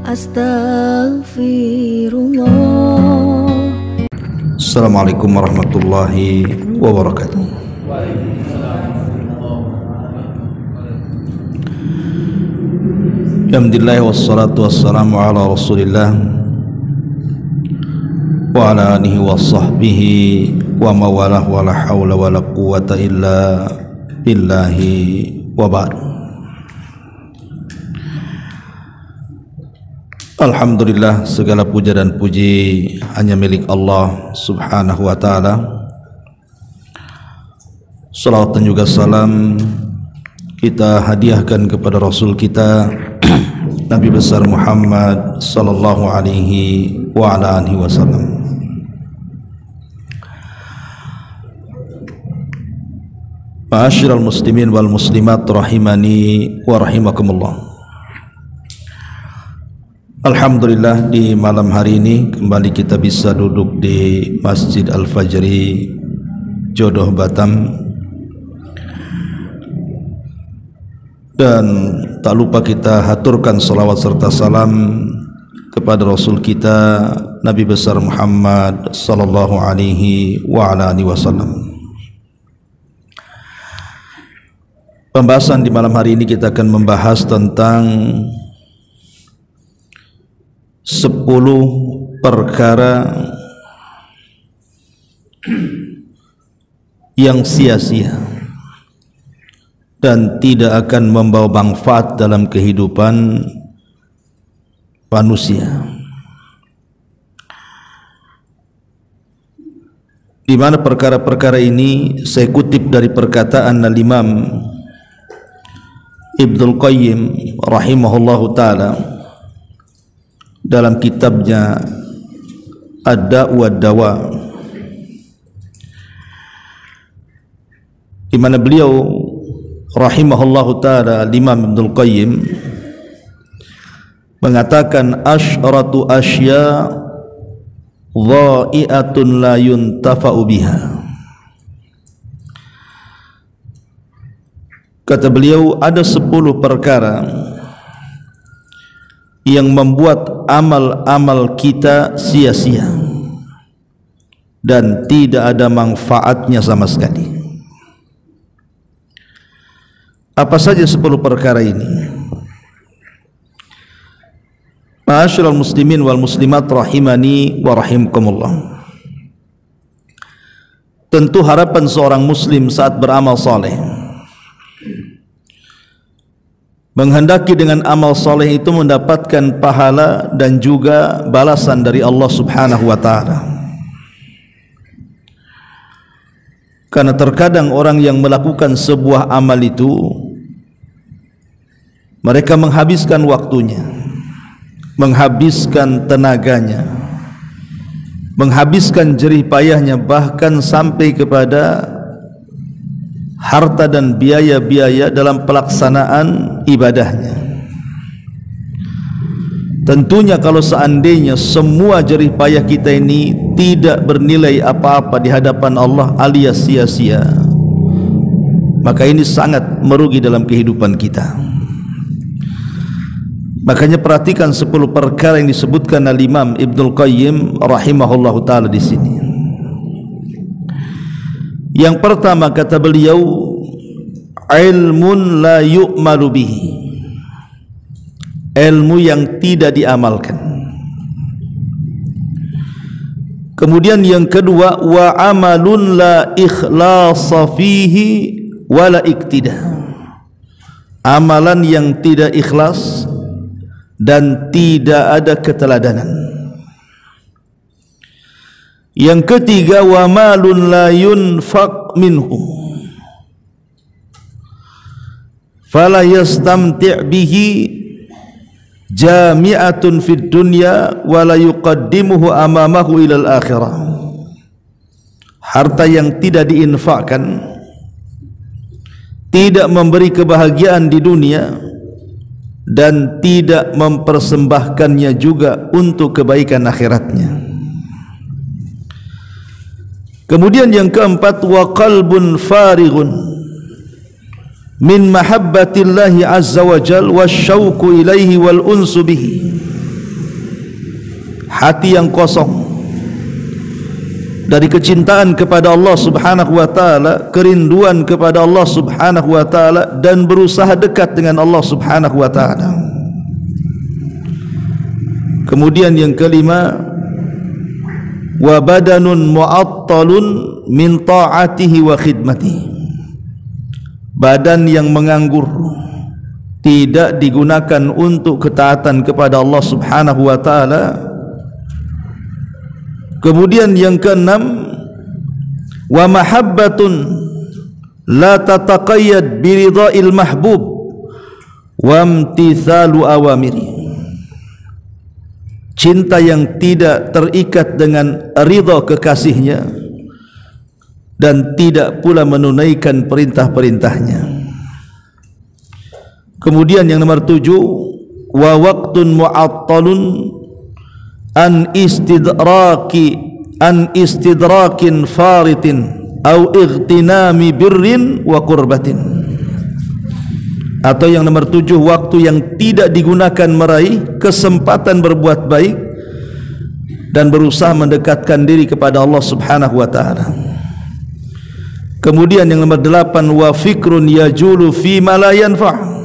Astaghfirullah. Assalamualaikum warahmatullahi wabarakatuh. Alhamdulillah wassalatu wassalamu ala Rasulillah wa ala alihi wa sahbihi wa mawalah wa la hawla wa la quwwata illa billahi wa ba'd. Alhamdulillah, segala puja dan puji hanya milik Allah subhanahu wa ta'ala. Salawat dan juga salam kita hadiahkan kepada Rasul kita Nabi besar Muhammad sallallahu alaihi wa ala alihi wasallam. Ma'asyiral muslimin wal muslimat rahimani wa rahimakumullah. Alhamdulillah, di malam hari ini kembali kita bisa duduk di Masjid Al-Fajri Jodoh Batam. Dan tak lupa kita haturkan salawat serta salam kepada Rasul kita Nabi besar Muhammad sallallahu alaihi wa ala alihi wasallam. Pembahasan di malam hari ini kita akan membahas tentang 10 perkara yang sia-sia dan tidak akan membawa manfaat dalam kehidupan manusia, di mana perkara-perkara ini saya kutip dari perkataan Al-Imam Ibnul Qayyim rahimahullahu ta'ala dalam kitabnya Ad-Da'u wad-Dawa, di mana beliau rahimahullahu ta'ala Imam Ibnul Qayyim mengatakan asyratu asya dha'i'atun la yuntafa'u biha. Kata beliau, ada 10 perkara yang membuat amal-amal kita sia-sia dan tidak ada manfaatnya sama sekali. Apa saja 10 perkara ini? Ma'asyiral muslimin wal muslimat rahimani wa rahimakumullah. Tentu harapan seorang muslim saat beramal saleh, menghendaki dengan amal saleh itu mendapatkan pahala dan juga balasan dari Allah subhanahu wa ta'ala. Karena terkadang orang yang melakukan sebuah amal itu mereka menghabiskan waktunya, menghabiskan tenaganya, menghabiskan jerih payahnya, bahkan sampai kepada harta dan biaya-biaya dalam pelaksanaan ibadahnya. Tentunya kalau seandainya semua jerih payah kita ini tidak bernilai apa-apa di hadapan Allah alias sia-sia, maka ini sangat merugi dalam kehidupan kita. Makanya perhatikan 10 perkara yang disebutkan oleh Imam Ibnul Qayyim rahimahullahu ta'ala di sini. Yang pertama kata beliau, ilmun la yu'malu bihi, ilmu yang tidak diamalkan. Kemudian yang kedua, wa amalun la ikhlasa fihi wa la iktida, amalan yang tidak ikhlas dan tidak ada keteladanan. Yang ketiga, wa malun la yunfaq minhu fala yastamti' bihi jami'atun fid dunya wa la yuqaddimuhu amamahu ilal akhirah. Harta yang tidak diinfakkan tidak memberi kebahagiaan di dunia dan tidak mempersembahkannya juga untuk kebaikan akhiratnya. Kemudian yang keempat, wa qalbun farighun min mahabbatillahi azza wa jal wasyauqu ilaihi wal unsu bihi hati yang kosong dari kecintaan kepada Allah Subhanahu wa taala, kerinduan kepada Allah Subhanahu wa taala, dan berusaha dekat dengan Allah Subhanahu wa taala. Kemudian yang kelima, wa badanun mu'attalun min ta'atihi wa khidmatihi. Badan yang menganggur, tidak digunakan untuk ketaatan kepada Allah Subhanahu wa taala. Kemudian yang keenam, wa mahabbatun la tataqayyad biridha'il mahbub wa imtithalu awamiri. Cinta yang tidak terikat dengan ridha kekasihnya dan tidak pula menunaikan perintah-perintahnya. Kemudian yang nomor 7, wa waqtun mu'attalun an istidrakin faritin au ightinami birrin wa qurbatin. Atau yang nomor 7, waktu yang tidak digunakan meraih kesempatan berbuat baik dan berusaha mendekatkan diri kepada Allah Subhanahu wa taala. Kemudian yang nomor 8, wa fikrun yajulu fi ma la yanfa'.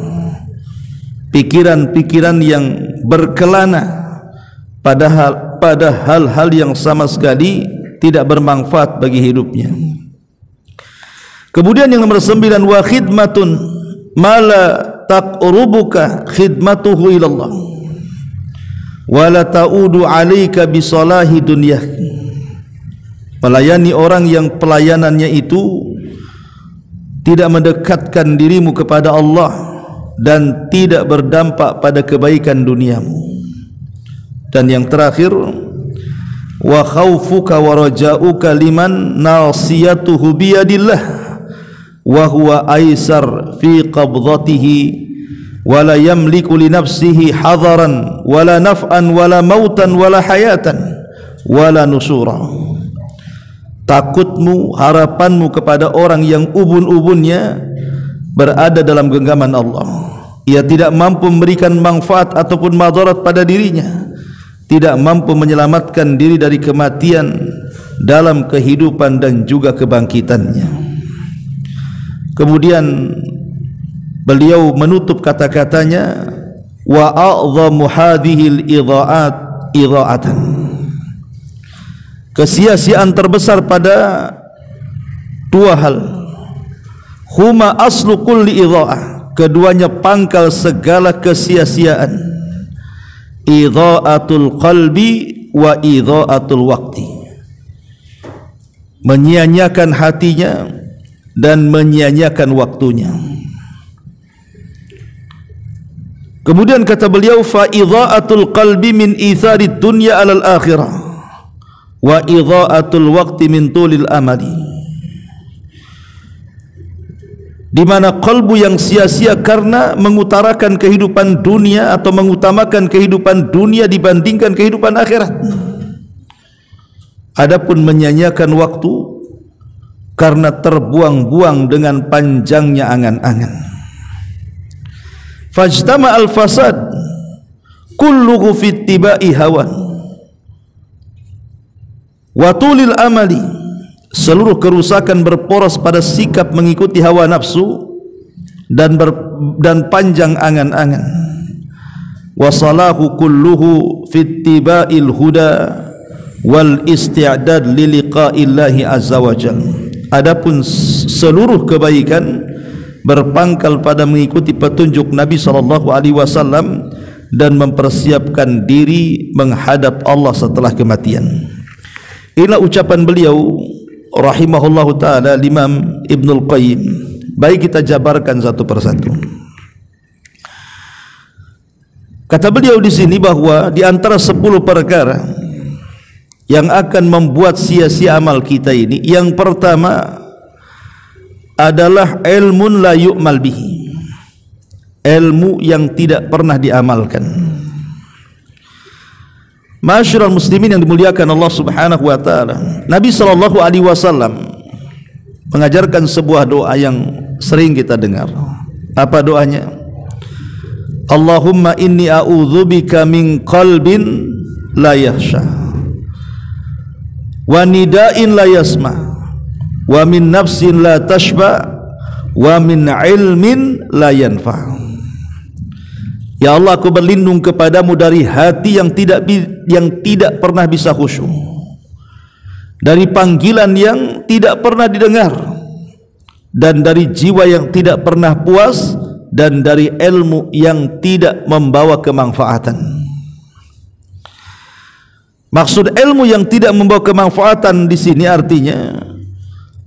Pikiran-pikiran yang berkelana pada hal-hal yang sama sekali tidak bermanfaat bagi hidupnya. Kemudian yang nomor 9, wa khidmatun mala taqrubuka khidmatuhu ilallah wa la ta'udu 'alaika bi salahi dunyah. Melayani orang yang pelayanannya itu tidak mendekatkan dirimu kepada Allah dan tidak berdampak pada kebaikan duniamu. Dan yang terakhir, wa khaufuka wa raja'uka liman nasiyatuhu biyadillah wa huwa aisar fi qabdatihi wa la yamliku li nafsihi hadaran wala naf'an wala mautan wala hayatan wala nusura. Takutmu, harapanmu kepada orang yang ubun-ubunnya berada dalam genggaman Allah. Ia tidak mampu memberikan manfaat ataupun madarat pada dirinya, tidak mampu menyelamatkan diri dari kematian dalam kehidupan dan juga kebangkitannya. Kemudian beliau menutup kata-katanya, wa a'dhamu hadhil idha'atan. Kesia-siaan terbesar pada dua hal. Huma aslu kulli idha'ah. Keduanya pangkal segala kesia-siaan. Idha'atul qalbi wa idha'atul waqti. Menyia-nyiakan hatinya dan menyia-nyiakan waktunya. Kemudian kata beliau, fa idha'atul qalbi min itharid dunya alal akhirah wa idha'atul waqti min tulil amali. Di mana kalbu yang sia-sia karena mengutarakan kehidupan dunia atau mengutamakan kehidupan dunia dibandingkan kehidupan akhirat. Adapun menyia-nyiakan waktu karena terbuang-buang dengan panjangnya angan-angan. Fajtama al-fasad kulluhu fi ittiba'i hawan wa tulil amali. Seluruh kerusakan berporos pada sikap mengikuti hawa nafsu dan panjang angan-angan. Wa salahu kulluhu fi ittiba'il huda wal isti'dad li liqa'illahi azza wa jalla. Adapun seluruh kebaikan berpangkal pada mengikuti petunjuk Nabi sallallahu alaihi wasallam dan mempersiapkan diri menghadap Allah setelah kematian. Inilah ucapan beliau rahimahullahu ta'ala, Imam Ibnul Qayyim. Baik, kita jabarkan satu persatu. Kata beliau di sini bahwa di antara 10 perkara yang akan membuat sia-sia amal kita ini, yang pertama adalah ilmun la yu'mal bihi. Ilmu yang tidak pernah diamalkan. Masyarul muslimin yang dimuliakan Allah Subhanahu wa taala, Nabi sallallahu alaihi wasallam mengajarkan sebuah doa yang sering kita dengar. Apa doanya? Allahumma inni a'udzubika min qalbin la yakhsha, wa nida'in la yasma, wa min nafsin la tashba, wa min ilmin la yanfa. Ya Allah, aku berlindung kepadamu dari hati yang tidak pernah bisa khusyuk, dari panggilan yang tidak pernah didengar, dan dari jiwa yang tidak pernah puas, dan dari ilmu yang tidak membawa kemanfaatan. Maksud ilmu yang tidak membawa kemanfaatan di sini artinya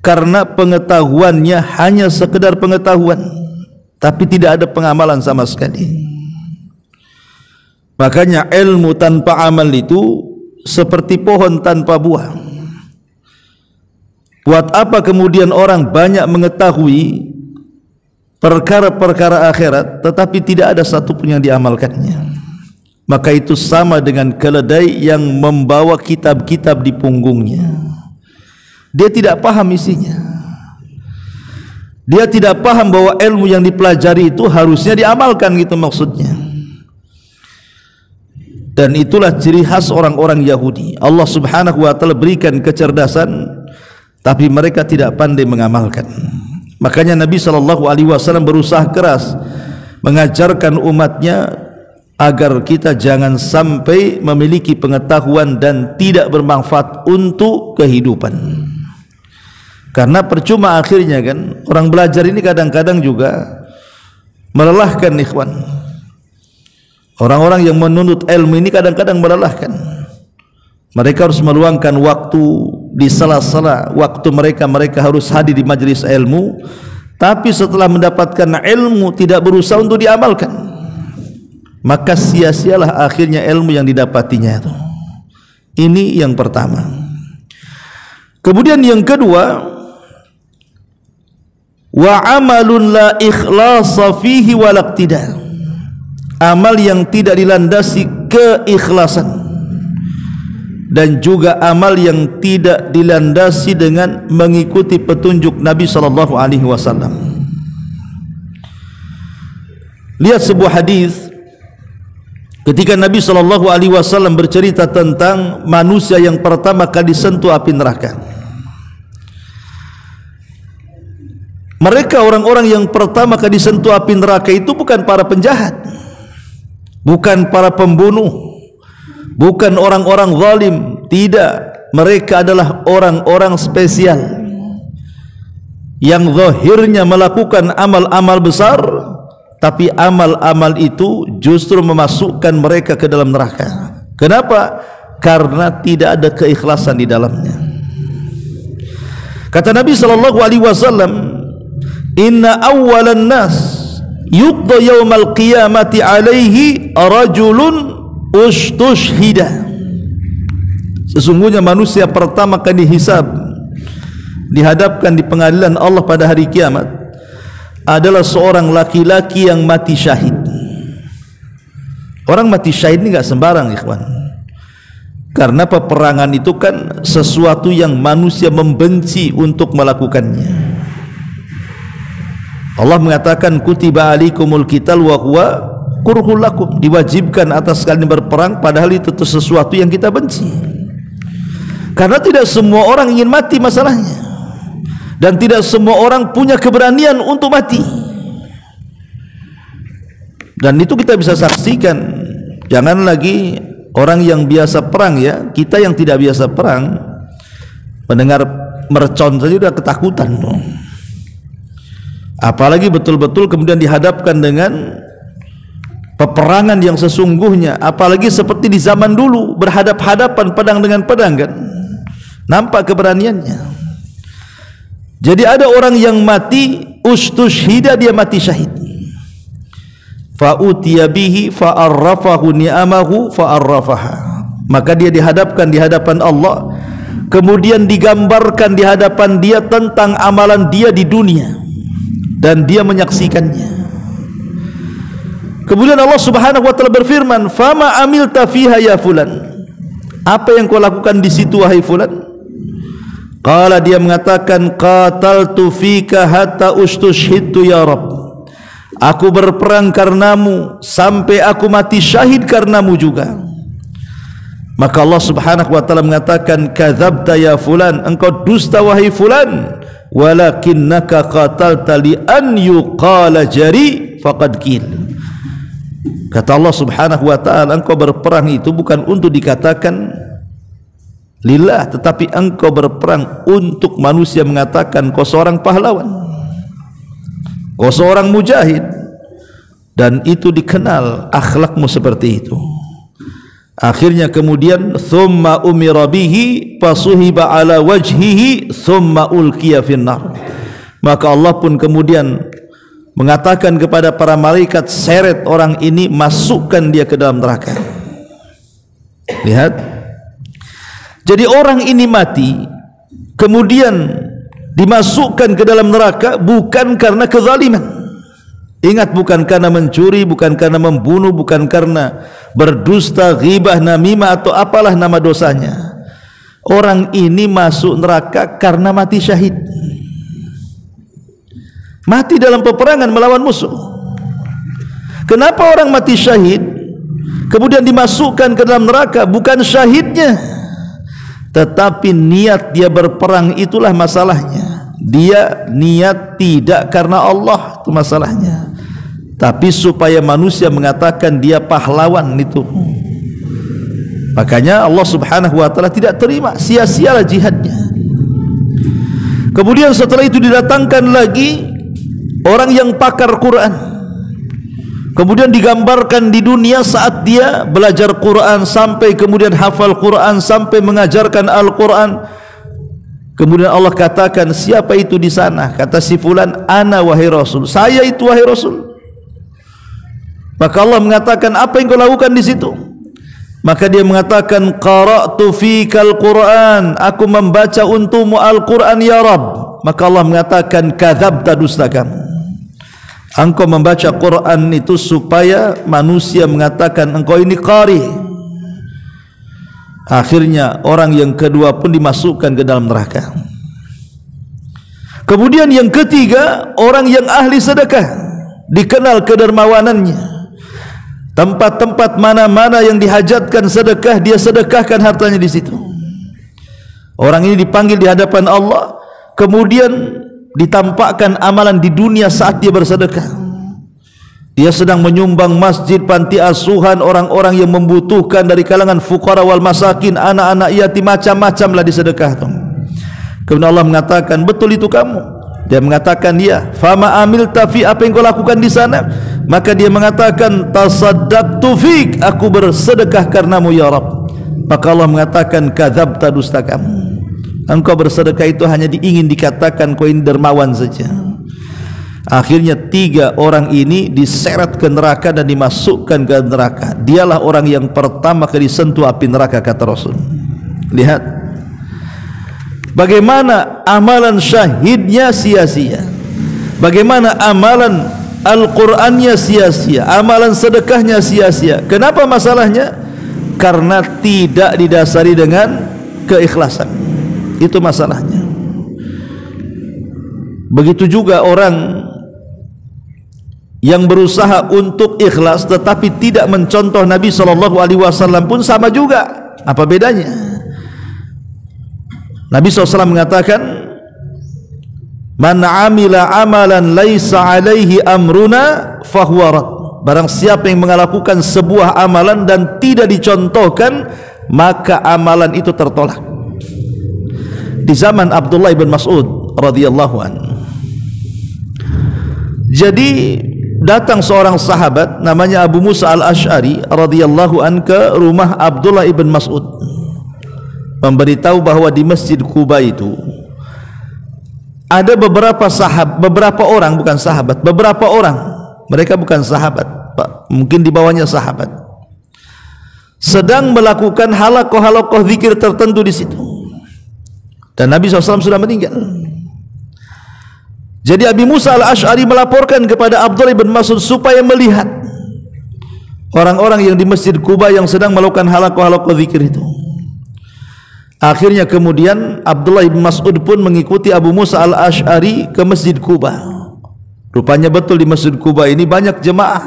karena pengetahuannya hanya sekedar pengetahuan, tapi tidak ada pengamalan sama sekali. Makanya ilmu tanpa amal itu seperti pohon tanpa buah. Buat apa kemudian orang banyak mengetahui perkara-perkara akhirat tetapi tidak ada satupun yang diamalkannya? Maka itu sama dengan keledai yang membawa kitab-kitab di punggungnya. Dia tidak paham isinya. Dia tidak paham bahwa ilmu yang dipelajari itu harusnya diamalkan, gitu maksudnya. Dan itulah ciri khas orang-orang Yahudi. Allah Subhanahu wa ta'ala berikan kecerdasan, tapi mereka tidak pandai mengamalkan. Makanya Nabi SAW berusaha keras mengajarkan umatnya agar kita jangan sampai memiliki pengetahuan dan tidak bermanfaat untuk kehidupan. Karena percuma akhirnya kan, orang belajar ini kadang-kadang juga melelahkan, ikhwan. Orang-orang yang menuntut ilmu ini kadang-kadang melelahkan. Mereka harus meluangkan waktu di sela-sela waktu mereka harus hadir di majelis ilmu, tapi setelah mendapatkan ilmu tidak berusaha untuk diamalkan, maka sia-sialah akhirnya ilmu yang didapatinya itu. Ini yang pertama. Kemudian yang kedua, wa amalun la ikhlasa fihi wal iqtida. Amal yang tidak dilandasi keikhlasan, dan juga amal yang tidak dilandasi dengan mengikuti petunjuk Nabi sallallahu alaihi wasallam. Lihat sebuah hadis ketika Nabi sallallahu alaihi wasallam bercerita tentang manusia yang pertama kali disentuh api neraka. Mereka orang-orang yang pertama kali disentuh api neraka itu bukan para penjahat, bukan para pembunuh, bukan orang-orang zalim, tidak. Mereka adalah orang-orang spesial yang zahirnya melakukan amal-amal besar, tapi amal-amal itu justru memasukkan mereka ke dalam neraka. Kenapa? Karena tidak ada keikhlasan di dalamnya. Kata Nabi SAW, inna awwalan nas yuqda yawmal qiyamati alaihi rajulun ustushhida. Sesungguhnya manusia pertama kali dihisab, dihadapkan di pengadilan Allah pada hari kiamat adalah seorang laki-laki yang mati syahid. Orang mati syahid ini enggak sembarang, ikhwan. Karena peperangan itu kan sesuatu yang manusia membenci untuk melakukannya. Allah mengatakan kutiba alaikumul qital wa huwa kurhul lakum, diwajibkan atas kalian berperang, padahal itu sesuatu yang kita benci. Karena tidak semua orang ingin mati masalahnya, dan tidak semua orang punya keberanian untuk mati. Dan itu kita bisa saksikan. Jangan lagi orang yang biasa perang, ya, kita yang tidak biasa perang mendengar mercon saja sudah ketakutan dong. Apalagi betul-betul kemudian dihadapkan dengan peperangan yang sesungguhnya, apalagi seperti di zaman dulu berhadap-hadapan pedang dengan pedang kan, nampak keberaniannya. Jadi ada orang yang mati ustushhida, dia mati syahid. Fa utiya bihi fa arrafahu ni'amahu fa arrafaha, maka dia dihadapkan di hadapan Allah, kemudian digambarkan di hadapan dia tentang amalan dia di dunia, dan dia menyaksikannya. Kemudian Allah Subhanahu wa taala berfirman, "Fama amilta fiha ya fulan?" Apa yang kau lakukan di situ wahai fulan? Qala, dia mengatakan, "Qataltu fika hatta ustushhidtu ya Rabb." Aku berperang karenamu sampai aku mati syahid karenamu juga. Maka Allah Subhanahu wa taala mengatakan, kadzabta ya fulan, engkau dusta wahai fulan, walakinnaka qatalta li an yuqala jari faqad qil. Kata Allah Subhanahu wa taala, engkau berperang itu bukan untuk dikatakan lillah, tetapi engkau berperang untuk manusia mengatakan kau seorang pahlawan, kau seorang mujahid, dan itu dikenal akhlakmu seperti itu. Akhirnya kemudian thumma umira bihi fasuhiba ala wajhihi thumma ulqiya finnar. Maka Allah pun kemudian mengatakan kepada para malaikat, seret orang ini, masukkan dia ke dalam neraka. Lihat, jadi orang ini mati kemudian dimasukkan ke dalam neraka bukan karena kezaliman. Ingat, bukan karena mencuri, bukan karena membunuh, bukan karena berdusta, ghibah, namimah atau apalah nama dosanya. Orang ini masuk neraka karena mati syahid, mati dalam peperangan melawan musuh. Kenapa orang mati syahid kemudian dimasukkan ke dalam neraka? Bukan syahidnya, tetapi niat dia berperang, itulah masalahnya. Dia niat tidak karena Allah, itu masalahnya, tapi supaya manusia mengatakan dia pahlawan itu. Makanya Allah Subhanahu wa taala tidak terima, sia-sialah jihadnya. Kemudian setelah itu didatangkan lagi orang yang pakar Quran, kemudian digambarkan di dunia saat dia belajar Quran sampai kemudian hafal Quran sampai mengajarkan Al-Quran. Kemudian Allah katakan, siapa itu di sana? Kata si fulan, ana wahai Rasul, saya itu wahai Rasul. Maka Allah mengatakan, apa yang kau lakukan di situ? Maka dia mengatakan, qara'tu fikal Quran, aku membaca untukmu Al-Quran ya Rabb. Maka Allah mengatakan, kadzabta, dusta kamu. Engkau membaca Quran itu supaya manusia mengatakan engkau ini qari. Akhirnya orang yang kedua pun dimasukkan ke dalam neraka. Kemudian yang ketiga, orang yang ahli sedekah, dikenal kedermawanannya. Tempat-tempat mana-mana yang dihajatkan sedekah, dia sedekahkan hartanya di situ. Orang ini dipanggil di hadapan Allah, kemudian ditampakkan amalan di dunia saat dia bersedekah. Dia sedang menyumbang masjid, panti asuhan, orang-orang yang membutuhkan dari kalangan fuqara wal masakin, anak-anak yatim, macam-macamlah disedekah. Kemudian Allah mengatakan, betul itu kamu? Dia mengatakan, ya. Fama amilta fi, apa yang kau lakukan di sana? Maka dia mengatakan, tasaddaqtu fik, aku bersedekah karenamu ya Rabb. Maka Allah mengatakan, kadzabta, dusta kamu. Engkau bersedekah itu hanya ingin dikatakan kau ini dermawan saja. Akhirnya tiga orang ini diseret ke neraka dan dimasukkan ke neraka. Dialah orang yang pertama kali disentuh api neraka, kata Rasul. Lihat bagaimana amalan syahidnya sia-sia, bagaimana amalan Al-Qur'annya sia-sia, amalan sedekahnya sia-sia. Kenapa masalahnya? Karena tidak didasari dengan keikhlasan. Itu masalahnya. Begitu juga orang yang berusaha untuk ikhlas tetapi tidak mencontoh Nabi SAW pun sama juga. Apa bedanya? Nabi SAW mengatakan, man amila amalan laisa alaihi amruna fahuwa rad. Barang siapa yang melakukan sebuah amalan dan tidak dicontohkan, maka amalan itu tertolak. Di zaman Abdullah bin Mas'ud radhiyallahu anhu, jadi datang seorang sahabat namanya Abu Musa al-Ash'ari radhiyallahu anhu ke rumah Abdullah ibn Mas'ud, memberitahu bahwa di Masjid Quba itu ada beberapa orang, bukan sahabat, beberapa orang, mereka bukan sahabat, mungkin di bawahnya sahabat, sedang melakukan halakoh zikir tertentu di situ, dan Nabi SAW sudah meninggal. Jadi Abi Musa al-Ash'ari melaporkan kepada Abdullah bin Mas'ud supaya melihat orang-orang yang di Masjid Quba yang sedang melakukan halakoh zikir itu. Akhirnya kemudian Abdullah bin Mas'ud pun mengikuti Abu Musa al-Ash'ari ke Masjid Quba. Rupanya betul di Masjid Quba ini banyak jemaah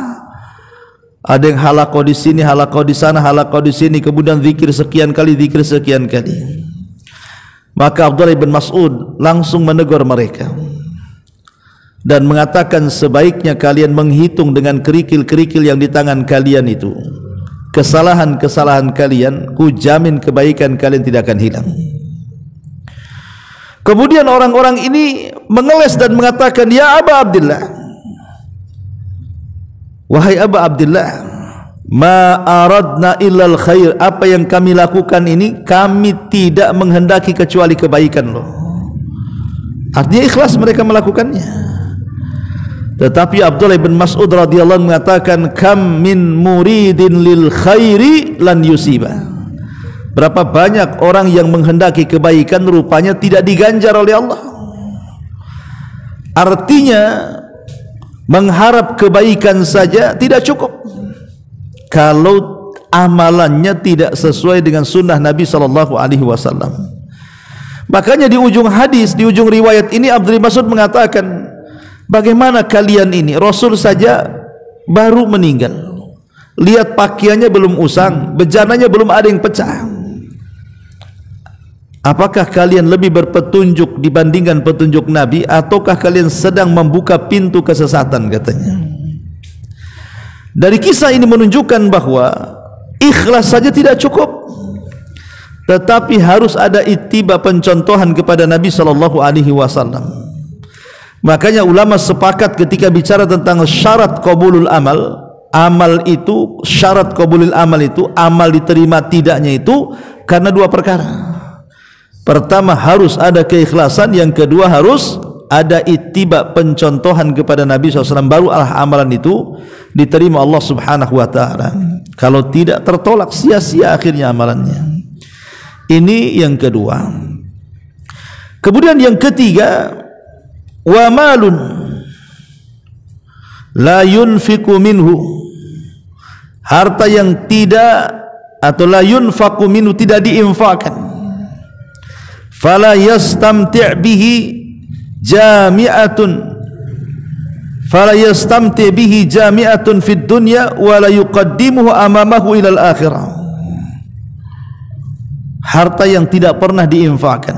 Ada yang halaqah di sini, halaqah di sana, halaqah di sini, kemudian zikir sekian kali, zikir sekian kali. Maka Abdullah bin Mas'ud langsung menegur mereka dan mengatakan, sebaiknya kalian menghitung dengan kerikil-kerikil yang di tangan kalian itu. Kesalahan-kesalahan kalian, ku jamin kebaikan kalian tidak akan hilang. Kemudian orang-orang ini mengeles dan mengatakan, ya Aba Abdillah, wahai Aba Abdillah, ma aradna illal khair, apa yang kami lakukan ini kami tidak menghendaki kecuali kebaikan loh. Artinya ikhlas mereka melakukannya. Tetapi Abdullah bin Mas'ud radhiyallahu anhu mengatakan, kam min muridin lil khairi lan yusiba. Berapa banyak orang yang menghendaki kebaikan rupanya tidak diganjar oleh Allah. Artinya mengharap kebaikan saja tidak cukup kalau amalannya tidak sesuai dengan sunnah Nabi SAW. Makanya di ujung hadis, di ujung riwayat ini Abdullah bin Mas'ud mengatakan, bagaimana kalian ini, Rasul saja baru meninggal, lihat pakaiannya belum usang, bejananya belum ada yang pecah. Apakah kalian lebih berpetunjuk dibandingkan petunjuk Nabi, ataukah kalian sedang membuka pintu kesesatan, katanya. Dari kisah ini menunjukkan bahwa ikhlas saja tidak cukup, tetapi harus ada ittiba, pencontohan kepada Nabi SAW. Makanya ulama sepakat ketika bicara tentang syarat qabulul amal, amal itu, syarat qabulul amal itu, amal diterima tidaknya itu karena dua perkara. Pertama harus ada keikhlasan, yang kedua harus ada ittiba, pencontohan kepada Nabi SAW, baru amalan itu diterima Allah Subhanahu wa ta'ala. Kalau tidak, tertolak, sia-sia akhirnya amalannya. Ini yang kedua. Kemudian yang ketiga, wa malun la yunfiqu minhu, harta yang tidak, atau la yunfaqu minhu, tidak diinfakkan. Fala yastamti' bihi jami'atun, fala yastamti' bihi jami'atun fid dunya wa la yuqaddimuhu amamahu ilal akhirah. Harta yang tidak pernah diinfakkan,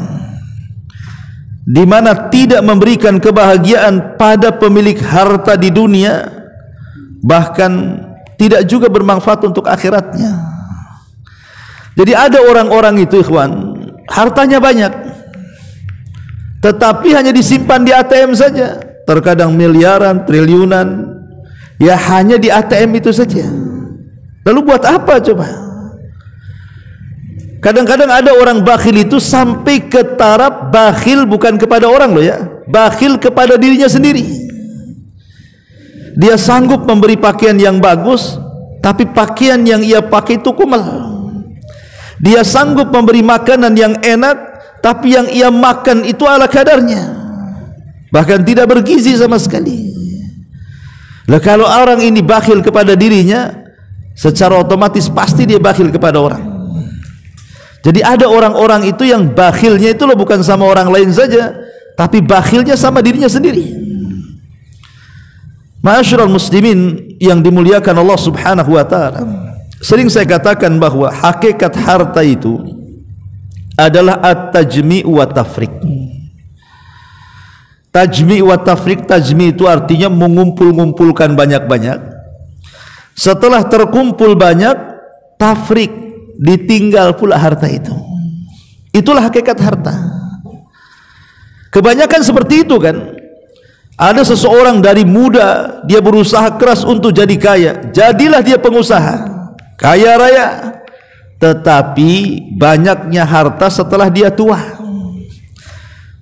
di mana tidak memberikan kebahagiaan pada pemilik harta di dunia, bahkan tidak juga bermanfaat untuk akhiratnya. Jadi ada orang-orang itu, ikhwan, hartanya banyak, tetapi hanya disimpan di ATM saja, terkadang miliaran, triliunan, ya hanya di ATM itu saja. Lalu buat apa coba? Kadang-kadang ada orang bakhil itu sampai ke taraf bakhil bukan kepada orang loh ya, bakhil kepada dirinya sendiri. Dia sanggup memberi pakaian yang bagus, tapi pakaian yang ia pakai itu kumal. Dia sanggup memberi makanan yang enak, tapi yang ia makan itu ala kadarnya, bahkan tidak bergizi sama sekali. Nah, kalau orang ini bakhil kepada dirinya, secara otomatis pasti dia bakhil kepada orang. Jadi ada orang-orang itu yang bakhilnya itu loh bukan sama orang lain saja, tapi bakhilnya sama dirinya sendiri. Ma'asyiral muslimin yang dimuliakan Allah Subhanahu wa ta'ala, sering saya katakan bahwa hakikat harta itu adalah at-tajmi' wa tafriq. Tajmi' wa tafriq, tajmi' itu artinya mengumpul-ngumpulkan banyak-banyak. Setelah terkumpul banyak, tafriq, ditinggal pula harta itu. Itulah hakikat harta. Kebanyakan seperti itu kan. Ada seseorang dari muda, dia berusaha keras untuk jadi kaya, jadilah dia pengusaha, kaya raya, tetapi banyaknya harta setelah dia tua,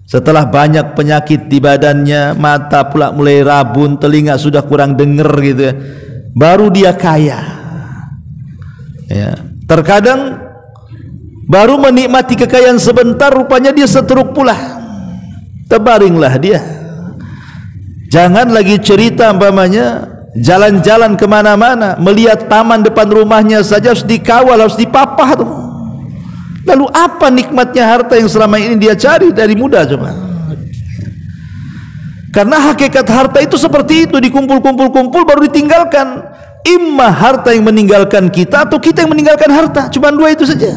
setelah banyak penyakit di badannya, mata pula mulai rabun, telinga sudah kurang dengar gitu ya, baru dia kaya ya. Terkadang baru menikmati kekayaan sebentar, rupanya dia seteruk pula, terbaringlah dia. Jangan lagi cerita umpamanya jalan-jalan kemana-mana, melihat taman depan rumahnya saja harus dikawal, harus dipapah tuh. Lalu apa nikmatnya harta yang selama ini dia cari dari muda coba? Karena hakikat harta itu seperti itu, dikumpul-kumpul-kumpul baru ditinggalkan. imma harta yang meninggalkan kita atau kita yang meninggalkan harta. Cuma dua itu saja.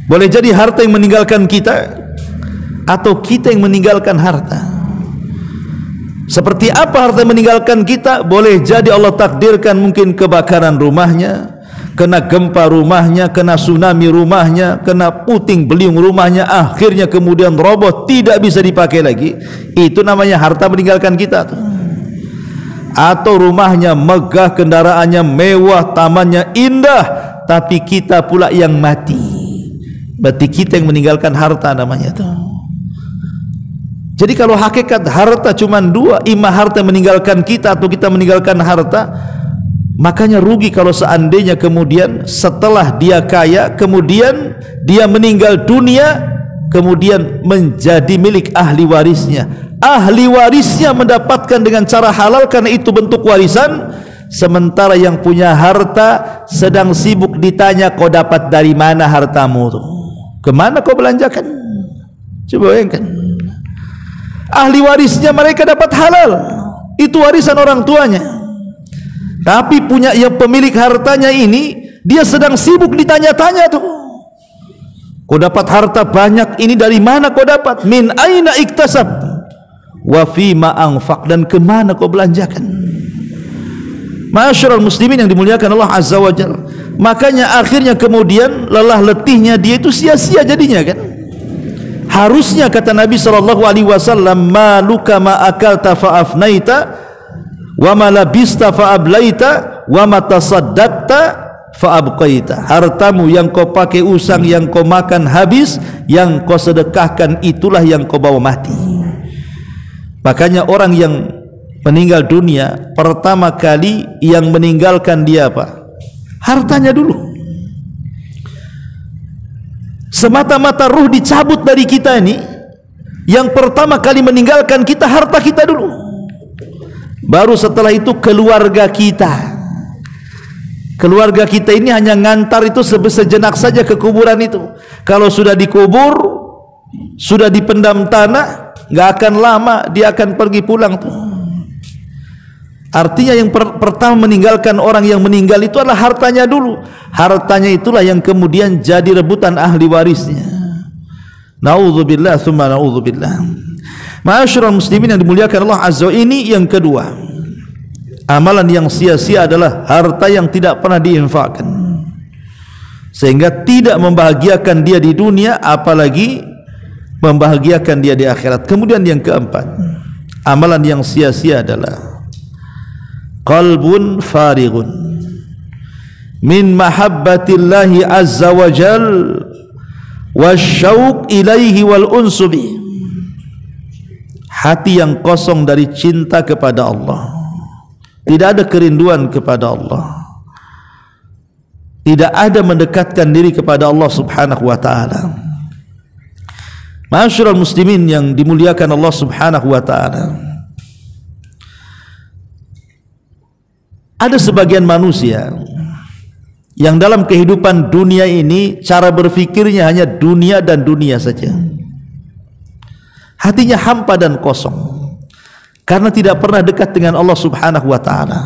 Boleh jadi harta yang meninggalkan kita atau kita yang meninggalkan harta. Seperti apa harta yang meninggalkan kita? Boleh jadi Allah takdirkan mungkin kebakaran rumahnya, kena gempa rumahnya, kena tsunami rumahnya, kena puting beliung rumahnya, akhirnya kemudian roboh, tidak bisa dipakai lagi. Itu namanya harta meninggalkan kita tuh. Atau rumahnya megah, kendaraannya mewah, tamannya indah, tapi kita pula yang mati. Berarti kita yang meninggalkan harta namanya tuh. Jadi kalau hakikat harta cuma dua, imma harta yang meninggalkan kita atau kita meninggalkan harta. Makanya rugi kalau seandainya kemudian setelah dia kaya, kemudian dia meninggal dunia, kemudian menjadi milik ahli warisnya. Ahli warisnya mendapatkan dengan cara halal karena itu bentuk warisan, sementara yang punya harta sedang sibuk ditanya, kau dapat dari mana hartamu tuh? Kemana kau belanjakan? Coba bayangkan. Ahli warisnya mereka dapat halal, itu warisan orang tuanya. Tapi punya yang pemilik hartanya ini, dia sedang sibuk ditanya-tanya tuh. Kau dapat harta banyak ini dari mana kau dapat? Min aina iktasab wa fima anfaq, dan kemana kau belanjakan? Ma'asyiral muslimin yang dimuliakan Allah Azza wa Jalla. Makanya akhirnya kemudian lelah letihnya dia itu sia-sia jadinya kan. Harusnya kata Nabi SAW, maluka ma akalta fa afnaita wa ma labista fa ablaita wa ma tasaddaqta fa abqaita. Hartamu yang kau pakai usang, yang kau makan habis, yang kau sedekahkan itulah yang kau bawa mati. Makanya orang yang meninggal dunia pertama kali yang meninggalkan dia apa? Hartanya dulu. Semata-mata ruh dicabut dari kita ini, yang pertama kali meninggalkan kita harta kita dulu. Baru setelah itu keluarga kita. Keluarga kita ini hanya ngantar itu sejenak saja ke kuburan itu. Kalau sudah dikubur, sudah dipendam tanah, nggak akan lama dia akan pergi pulang tuh. Artinya yang pertama meninggalkan orang yang meninggal itu adalah hartanya dulu. Hartanya itulah yang kemudian jadi rebutan ahli warisnya. Na'udzubillah tsumma na'udzubillah. Ma'asyiral muslimin yang dimuliakan Allah Azza wa, ini yang kedua. Amalan yang sia-sia adalah harta yang tidak pernah diinfakkan, sehingga tidak membahagiakan dia di dunia, apalagi membahagiakan dia di akhirat. Kemudian yang keempat, amalan yang sia-sia adalah qalbun farighun min mahabbatillahi azza wa jal wasyauq ilaihi wal unsubi. Hati yang kosong dari cinta kepada Allah, tidak ada kerinduan kepada Allah, tidak ada mendekatkan diri kepada Allah subhanahu wa ta'ala. Ma'asyiral muslimin yang dimuliakan Allah subhanahu wa ta'ala, ada sebagian manusia yang dalam kehidupan dunia ini cara berfikirnya hanya dunia dan dunia saja. Hatinya hampa dan kosong karena tidak pernah dekat dengan Allah subhanahu wa ta'ala.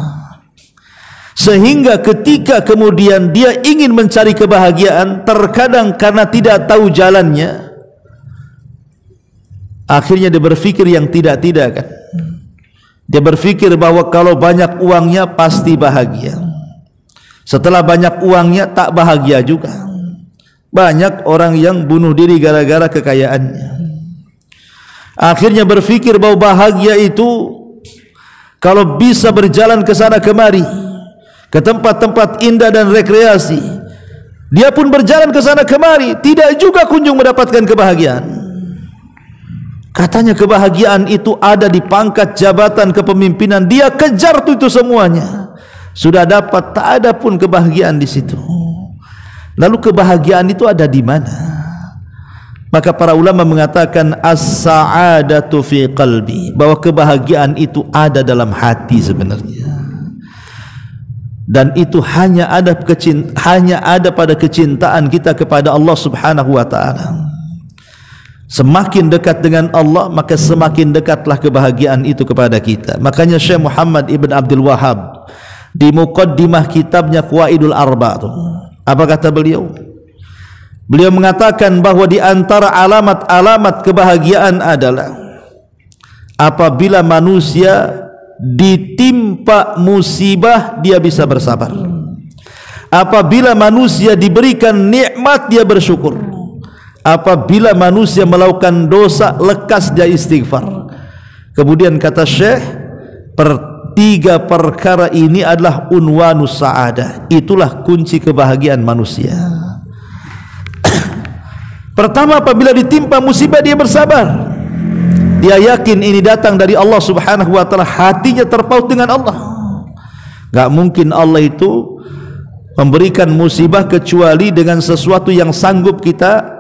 Sehingga ketika kemudian dia ingin mencari kebahagiaan, terkadang karena tidak tahu jalannya, akhirnya dia berfikir yang tidak-tidak kan. Dia berfikir bahwa kalau banyak uangnya pasti bahagia. Setelah banyak uangnya tak bahagia juga. Banyak orang yang bunuh diri gara-gara kekayaannya. Akhirnya berfikir bahwa bahagia itu kalau bisa berjalan ke sana kemari, ke tempat-tempat indah dan rekreasi. Dia pun berjalan ke sana kemari, tidak juga kunjung mendapatkan kebahagiaan. Katanya kebahagiaan itu ada di pangkat jabatan kepemimpinan, dia kejar itu semuanya. Sudah dapat, tak ada pun kebahagiaan di situ. Lalu kebahagiaan itu ada di mana? Maka para ulama mengatakan as-sa'adatu fi qalbi, bahwa kebahagiaan itu ada dalam hati sebenarnya. Dan itu hanya ada pada kecintaan kita kepada Allah subhanahu wa ta'ala. Semakin dekat dengan Allah, maka semakin dekatlah kebahagiaan itu kepada kita. Makanya Syekh Muhammad Ibn Abdul Wahhab di muqaddimah kitabnya Qawaidul Arba' itu, apa kata beliau? Beliau mengatakan bahwa di antara alamat-alamat kebahagiaan adalah apabila manusia ditimpa musibah dia bisa bersabar. Apabila manusia diberikan nikmat dia bersyukur. Apabila manusia melakukan dosa lekas dia istighfar. Kemudian kata Syekh, tiga perkara ini adalah unwanus sa'adah. Itulah kunci kebahagiaan manusia. Pertama, apabila ditimpa musibah dia bersabar. Dia yakin ini datang dari Allah Subhanahu wa taala, hatinya terpaut dengan Allah. Enggak mungkin Allah itu memberikan musibah kecuali dengan sesuatu yang sanggup kita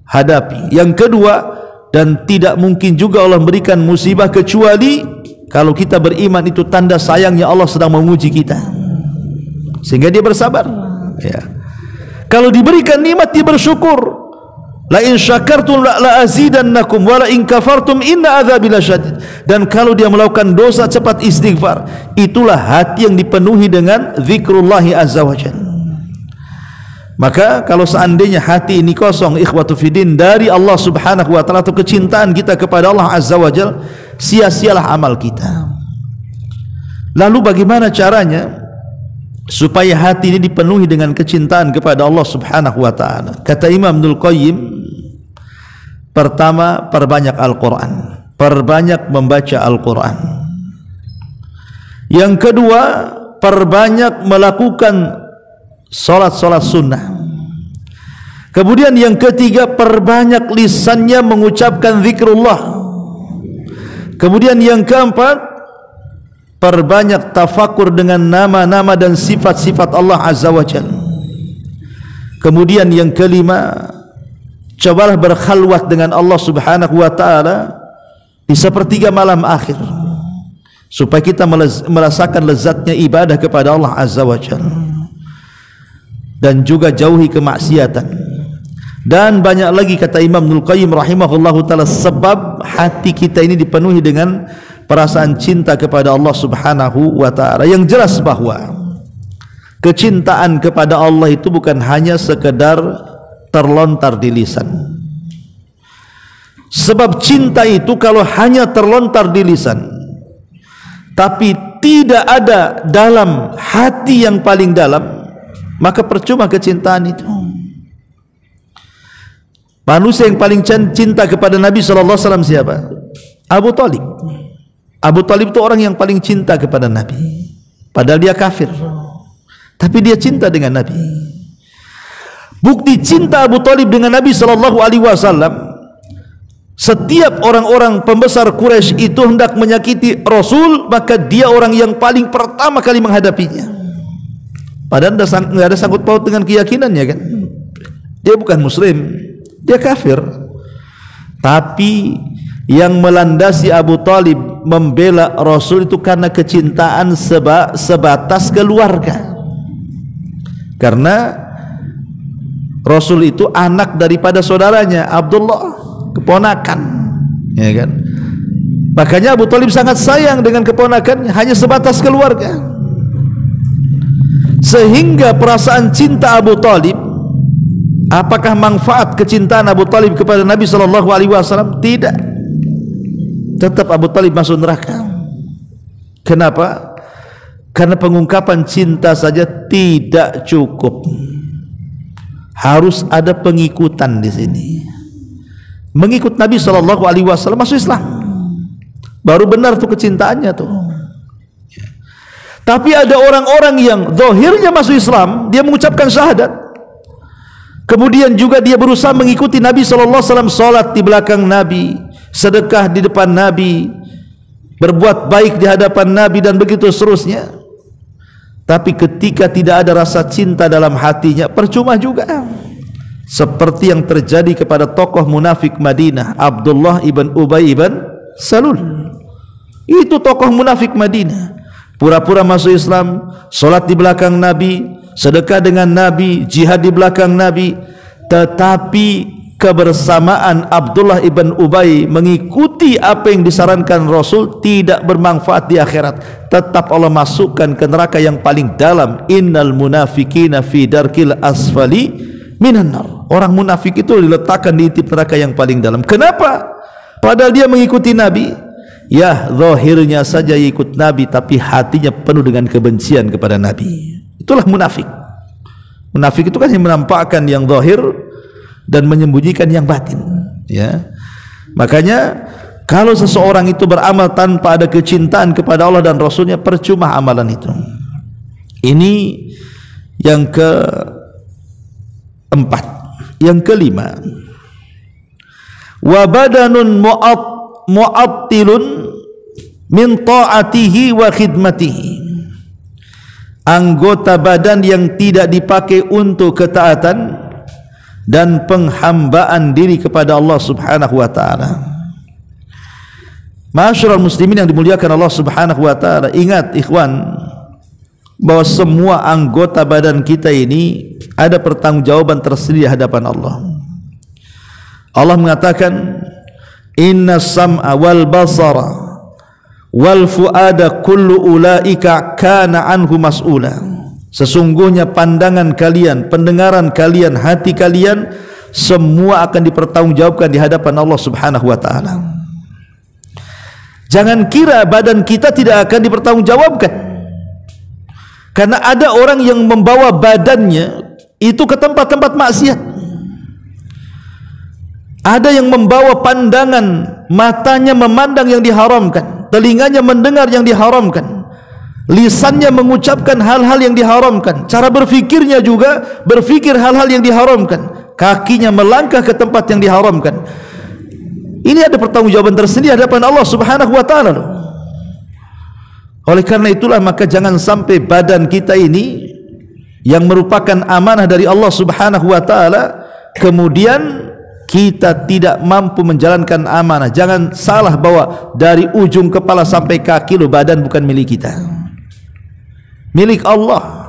hadapi. Yang kedua, dan tidak mungkin juga Allah memberikan musibah kecuali kalau kita beriman, itu tanda sayangnya Allah sedang menguji kita, sehingga dia bersabar. Ya. Kalau diberikan nikmat dia bersyukur. La in syakartum la azidannakum wa la in kafartum inna adzabi lasyadid. Dan kalau dia melakukan dosa cepat istighfar. Itulah hati yang dipenuhi dengan zikrullah azza wajalla. Maka kalau seandainya hati ini kosong, ikhwatu fiddin, dari Allah Subhanahu wa taala, atau kecintaan kita kepada Allah azza wajalla, sia-sialah amal kita. Lalu bagaimana caranya supaya hati ini dipenuhi dengan kecintaan kepada Allah Subhanahu wa taala? Kata Imam Ibnul Qayyim, pertama, perbanyak Al-Qur'an, perbanyak membaca Al-Qur'an. Yang kedua, perbanyak melakukan salat-salat sunnah. Kemudian yang ketiga, perbanyak lisannya mengucapkan zikrullah. Kemudian yang keempat, perbanyak tafakur dengan nama-nama dan sifat-sifat Allah azza wa jalla. Kemudian yang kelima, cobalah berkhalwat dengan Allah Subhanahu wa taala di sepertiga malam akhir, supaya kita merasakan lezatnya ibadah kepada Allah azza wa jalla. Dan juga jauhi kemaksiatan. Dan banyak lagi, kata Imam Ibnul Qayyim rahimahullahu taala, sebab hati kita ini dipenuhi dengan perasaan cinta kepada Allah Subhanahu wa taala. Yang jelas bahwa kecintaan kepada Allah itu bukan hanya sekedar terlontar di lisan. Sebab cinta itu kalau hanya terlontar di lisan tapi tidak ada dalam hati yang paling dalam, maka percuma kecintaan itu. Manusia yang paling cinta kepada Nabi sallallahu alaihi wasallam siapa? Abu Talib. Abu Talib itu orang yang paling cinta kepada Nabi, padahal dia kafir, tapi dia cinta dengan Nabi. Bukti cinta Abu Talib dengan Nabi sallallahu alaihi wasallam, setiap orang-orang pembesar Quraisy itu hendak menyakiti Rasul, maka dia orang yang paling pertama kali menghadapinya. Padahal tidak ada sangkut paut dengan keyakinannya, kan? Dia bukan muslim, dia kafir. Tapi yang melandasi Abu Talib membela Rasul itu karena kecintaan sebatas keluarga. Karena Rasul itu anak daripada saudaranya Abdullah, keponakan, ya kan? Makanya Abu Talib sangat sayang dengan keponakannya, hanya sebatas keluarga. Sehingga perasaan cinta Abu Talib, apakah manfaat kecintaan Abu Talib kepada Nabi sallallahu alaihi wasallam? Tidak. Tetap Abu Talib masuk neraka. Kenapa? Karena pengungkapan cinta saja tidak cukup. Harus ada pengikutan di sini. Mengikut Nabi sallallahu alaihi wasallam masuk Islam. Baru benar tuh kecintaannya tuh. Tapi ada orang-orang yang zahirnya masuk Islam, dia mengucapkan syahadat, kemudian juga dia berusaha mengikuti Nabi sallallahu alaihi wasallam, salat di belakang Nabi, sedekah di depan Nabi, berbuat baik di hadapan Nabi, dan begitu seterusnya. Tapi ketika tidak ada rasa cinta dalam hatinya, percuma juga. Seperti yang terjadi kepada tokoh munafik Madinah, Abdullah ibn Ubay ibn Salul. Itu tokoh munafik Madinah, pura-pura masuk Islam, solat di belakang Nabi, sedekah dengan Nabi, jihad di belakang Nabi, tetapi kebersamaan Abdullah ibn Ubay mengikuti apa yang disarankan Rasul tidak bermanfaat di akhirat, tetap Allah masukkan ke neraka yang paling dalam. Innal munafiqina fi darkil asfali minan nar. Orang munafik itu diletakkan di intip neraka yang paling dalam. Kenapa? Padahal dia mengikuti Nabi. Ya, zahirnya saja ikut Nabi, tapi hatinya penuh dengan kebencian kepada Nabi. Itulah munafik. Munafik itu kan yang menampakkan yang zahir dan menyembunyikan yang batin. Ya, makanya kalau seseorang itu beramal tanpa ada kecintaan kepada Allah dan Rasulnya, percuma amalan itu. Ini yang keempat. Yang kelima, wa badanun mu'attilun min ta'atihi wa khidmatihi. Anggota badan yang tidak dipakai untuk ketaatan dan penghambaan diri kepada Allah Subhanahu wa taala. Ma'asyiral muslimin yang dimuliakan Allah Subhanahu wa taala, ingat ikhwan bahwa semua anggota badan kita ini ada pertanggungjawaban tersendiri di hadapan Allah. Allah mengatakan, inna sam'a wal basara wal fuada kullu ulaika kana anhu mas'ula. Sesungguhnya pandangan kalian, pendengaran kalian, hati kalian, semua akan dipertanggungjawabkan di hadapan Allah Subhanahu wa taala. Jangan kira badan kita tidak akan dipertanggungjawabkan, karena ada orang yang membawa badannya itu ke tempat-tempat maksiat. Ada yang membawa pandangan, matanya memandang yang diharamkan, telinganya mendengar yang diharamkan, lisannya mengucapkan hal-hal yang diharamkan, cara berfikirnya juga berfikir hal-hal yang diharamkan, kakinya melangkah ke tempat yang diharamkan. Ini ada pertanggungjawaban tersendiri hadapan Allah Subhanahu wa taala. Oleh karena itulah maka jangan sampai badan kita ini yang merupakan amanah dari Allah Subhanahu wa taala kemudian kita tidak mampu menjalankan amanah. Jangan salah bahwa dari ujung kepala sampai kaki lo badan bukan milik kita, milik Allah.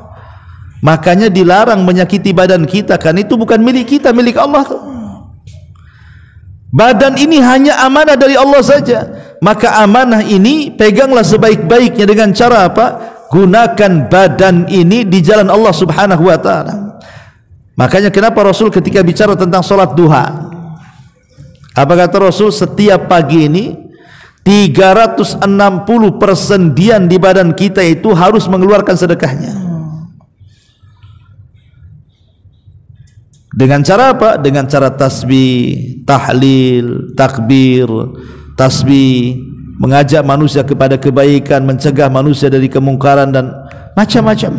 Makanya dilarang menyakiti badan kita, kan itu bukan milik kita, milik Allah tuh. Badan ini hanya amanah dari Allah saja. Maka amanah ini peganglah sebaik-baiknya dengan cara apa? Gunakan badan ini di jalan Allah Subhanahu wa taala. Makanya kenapa Rasul ketika bicara tentang salat duha, apa kata Rasul? Setiap pagi ini 360 persendian di badan kita itu harus mengeluarkan sedekahnya. Dengan cara apa? Dengan cara tasbih, tahlil, takbir, tasbih, mengajak manusia kepada kebaikan, mencegah manusia dari kemungkaran dan macam-macam.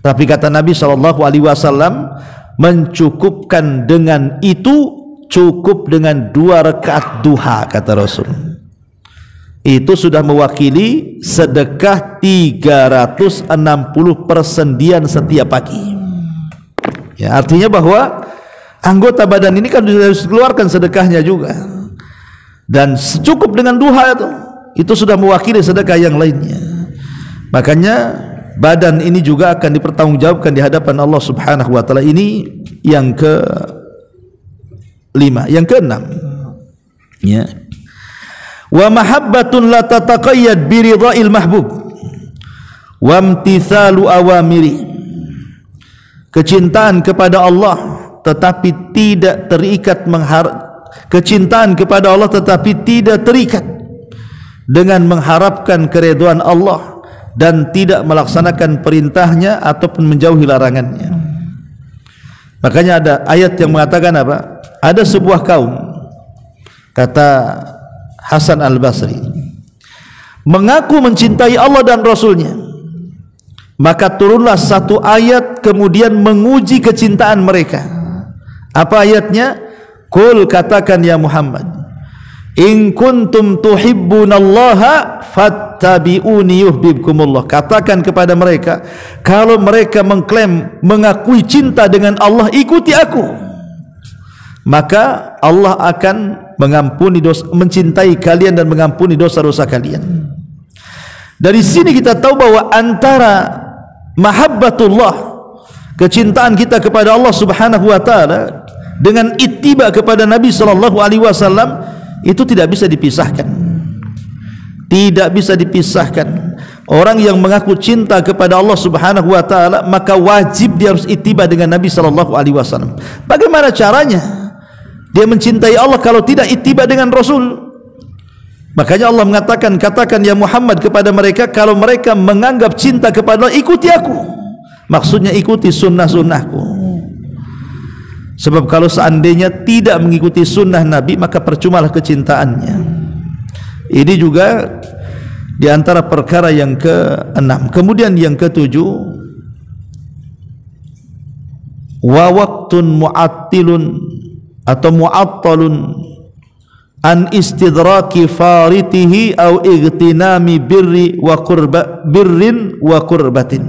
Tapi kata Nabi SAW, mencukupkan dengan itu cukup dengan 2 rakaat duha, kata Rasul. Itu sudah mewakili sedekah 360 persendian setiap pagi. Ya, artinya bahwa anggota badan ini kan harus dikeluarkan sedekahnya juga. Dan cukup dengan duha itu sudah mewakili sedekah yang lainnya. Makanya badan ini juga akan dipertanggungjawabkan di hadapan Allah Subhanahu wa taala. Ini yang ke-5, yang ke-6. Ya. Wa mahabbatun la tataqayyad bi ridha'il mahbub wa imtithalu awamiri. Kecintaan kepada Allah tetapi tidak terikat kecintaan kepada Allah tetapi tidak terikat dengan mengharapkan keridhaan Allah dan tidak melaksanakan perintahnya ataupun menjauhi larangannya. Makanya ada ayat yang mengatakan apa? Ada sebuah kaum, kata Hasan Al-Basri, mengaku mencintai Allah dan Rasulnya, maka turunlah satu ayat kemudian menguji kecintaan mereka. Apa ayatnya? Qul, katakan ya Muhammad, in kuntum tuhibbunallaha fattabi'uni yuhibbukumullah. Katakan kepada mereka, kalau mereka mengklaim mengakui cinta dengan Allah, ikuti aku, maka Allah akan mengampuni dosa, mencintai kalian dan mengampuni dosa-dosa kalian. Dari sini kita tahu bahwa antara mahabbatullah, kecintaan kita kepada Allah Subhanahu wa taala, dengan ittiba kepada Nabi sallallahu alaihi wasallam itu tidak bisa dipisahkan. Tidak bisa dipisahkan. Orang yang mengaku cinta kepada Allah Subhanahu wa taala maka wajib dia harus ittiba dengan Nabi sallallahu alaihi wasallam. Bagaimana caranya dia mencintai Allah kalau tidak ittiba dengan Rasul? Makanya Allah mengatakan, katakan ya Muhammad kepada mereka, kalau mereka menganggap cinta kepada Allah, ikuti aku. Maksudnya ikuti sunnah-sunnahku. Sebab kalau seandainya tidak mengikuti sunnah Nabi maka percumalah kecintaannya. Ini juga di antara perkara yang ke-6. Kemudian yang ke-7, wa waqtun mu'attilun atau mu'attalun an istidraki faritihi au igtinami birrin wa qurbatin.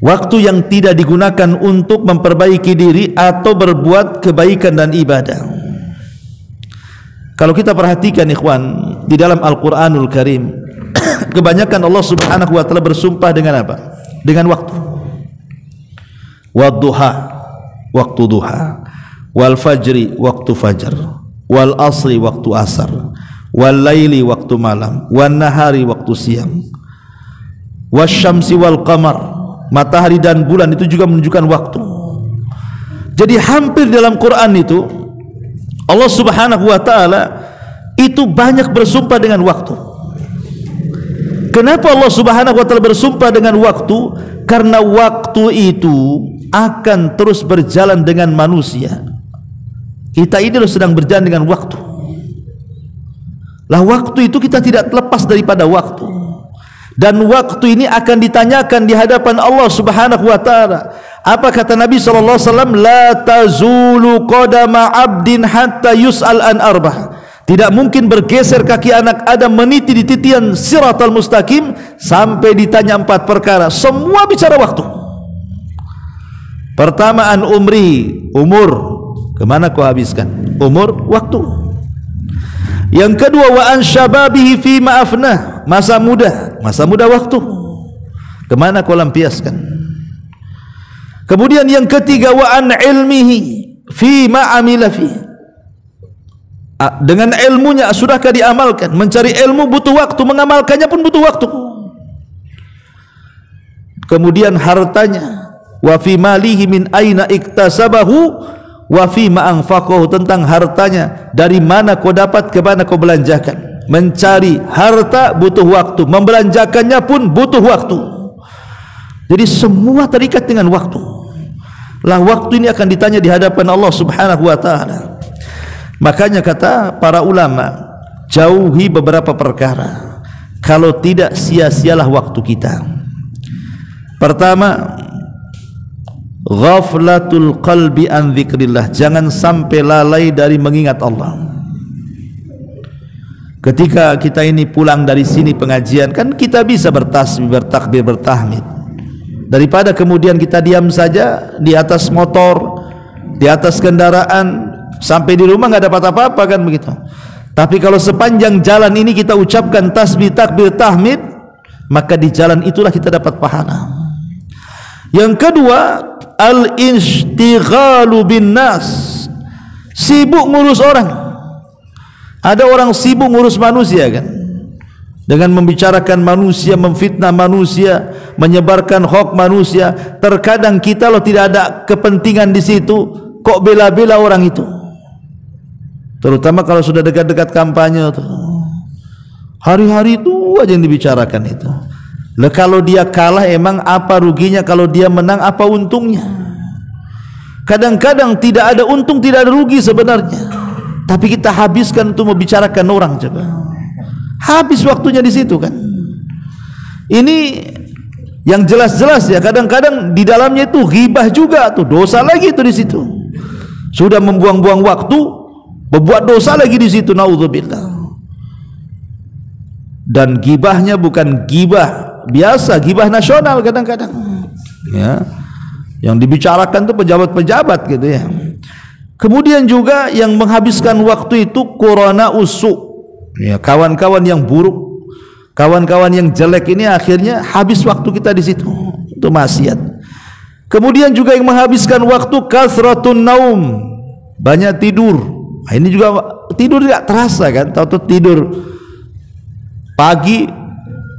Waktu yang tidak digunakan untuk memperbaiki diri atau berbuat kebaikan dan ibadah. Kalau kita perhatikan ikhwan, di dalam Al-Quranul Karim kebanyakan Allah Subhanahu wa ta'ala bersumpah dengan apa? Dengan waktu. Wadduha, waktu duha, wal fajri, waktu fajar, wal asri, waktu asar, wal laili, waktu malam, wan nahari, waktu siang, wasyamsi wal qamar, matahari dan bulan itu juga menunjukkan waktu. Jadi hampir dalam Quran itu Allah Subhanahu wa ta'ala itu banyak bersumpah dengan waktu. Kenapa Allah Subhanahu wa ta'ala bersumpah dengan waktu? Karena waktu itu akan terus berjalan dengan manusia. Kita ini sedang berjalan dengan waktu. Lah waktu itu kita tidak lepas daripada waktu. Dan waktu ini akan ditanyakan di hadapan Allah Subhanahu wa ta'ala. Apa kata Nabi sallallahu alaihi wasallam? La tazulu qadama 'abdin hatta yus'al an arbah. Tidak mungkin bergeser kaki anak Adam meniti di titian siratal mustaqim sampai ditanya 4 perkara. Semua bicara waktu. Pertama, an umri, umur. Kemana kau habiskan? Umur, waktu. Yang kedua, wa an syababihi fi ma'afnah, masa muda waktu. Kemana kau lampiaskan? Kemudian yang ketiga, wa an ilmihi fi ma amila fi, dengan ilmunya sudahkah diamalkan? Mencari ilmu butuh waktu, mengamalkannya pun butuh waktu. Kemudian hartanya, wa fi malihi min aina iktasabahu wa fi ma anfaqahu, tentang hartanya dari mana kau dapat, ke mana kau belanjakan. Mencari harta butuh waktu, membelanjakannya pun butuh waktu. Jadi semua terikat dengan waktu. Lah waktu ini akan ditanya di hadapan Allah Subhanahu wa ta'ala. Makanya kata para ulama, jauhi beberapa perkara, kalau tidak sia-sialah waktu kita. Pertama, ghaflatul qalbi an dzikrillah, jangan sampai lalai dari mengingat Allah. Ketika kita ini pulang dari sini pengajian, kan kita bisa bertasbih, bertakbir, bertahmid, daripada kemudian kita diam saja di atas motor, di atas kendaraan, sampai di rumah nggak dapat apa-apa, kan begitu. Tapi kalau sepanjang jalan ini kita ucapkan tasbih, takbir, tahmid, maka di jalan itulah kita dapat pahala. Yang kedua, al-instighalu bin nas, sibuk ngurus orang. Ada orang sibuk ngurus manusia, kan, dengan membicarakan manusia, memfitnah manusia, menyebarkan hoax manusia. Terkadang kita loh tidak ada kepentingan di situ, kok bela-bela orang itu. Terutama kalau sudah dekat-dekat kampanye tuh, hari-hari itu aja yang dibicarakan itu. Lah kalau dia kalah emang apa ruginya, kalau dia menang apa untungnya? Kadang-kadang tidak ada untung, tidak ada rugi sebenarnya, tapi kita habiskan untuk membicarakan orang. Coba, habis waktunya di situ, kan. Ini yang jelas-jelas ya, kadang-kadang di dalamnya itu ghibah juga tuh, dosa lagi itu di situ. Sudah membuang-buang waktu, berbuat dosa lagi di situ, naudzubillah. Dan gibahnya bukan gibah biasa, gibah nasional kadang-kadang. Ya, yang dibicarakan tuh pejabat-pejabat gitu ya. Kemudian juga yang menghabiskan waktu itu qurana usu, ya, kawan-kawan yang buruk, kawan-kawan yang jelek ini akhirnya habis waktu kita di situ. Itu maksiat. Kemudian juga yang menghabiskan waktu kathratun naum, banyak tidur. Nah, ini juga tidur tidak terasa kan, tahu-tahu tidur pagi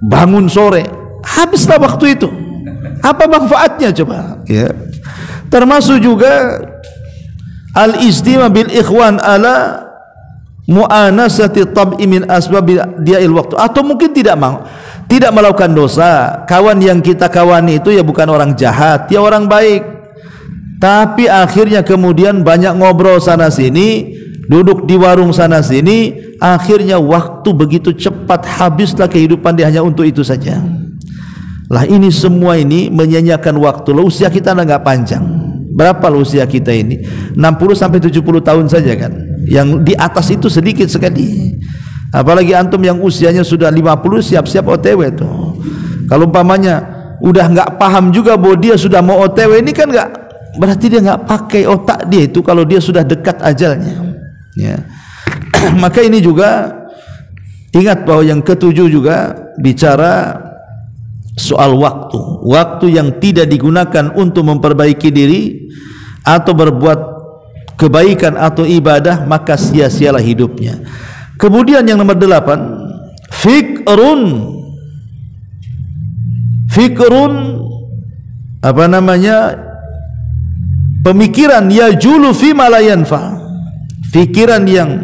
bangun sore, habislah waktu itu. Apa manfaatnya coba? Ya. Termasuk juga al-istima bil ikhwan ala mu'anasati tab'i min asbab dia'il waktu, atau mungkin tidak melakukan dosa. Kawan yang kita kawani itu ya bukan orang jahat, dia orang baik, tapi akhirnya kemudian banyak ngobrol sana sini, duduk di warung sana sini, akhirnya waktu begitu cepat habislah kehidupan dia hanya untuk itu saja. Lah ini semua ini menyanyiakan waktu. Lah usia kita enggak panjang. Berapa usia kita ini? 60 sampai 70 tahun saja kan. Yang di atas itu sedikit sekali. Apalagi antum yang usianya sudah 50 siap-siap OTW tuh. Kalau umpamanya udah enggak paham juga bahwa dia sudah mau OTW, ini kan enggak, berarti dia enggak pakai otak dia itu kalau dia sudah dekat ajalnya. Ya. Maka ini juga ingat bahwa yang ketujuh juga bicara soal waktu yang tidak digunakan untuk memperbaiki diri atau berbuat kebaikan atau ibadah, maka sia-sialah hidupnya. Kemudian yang nomor 8, fikrun apa namanya, pemikiran yajulu fi ma la yanfa, pikiran yang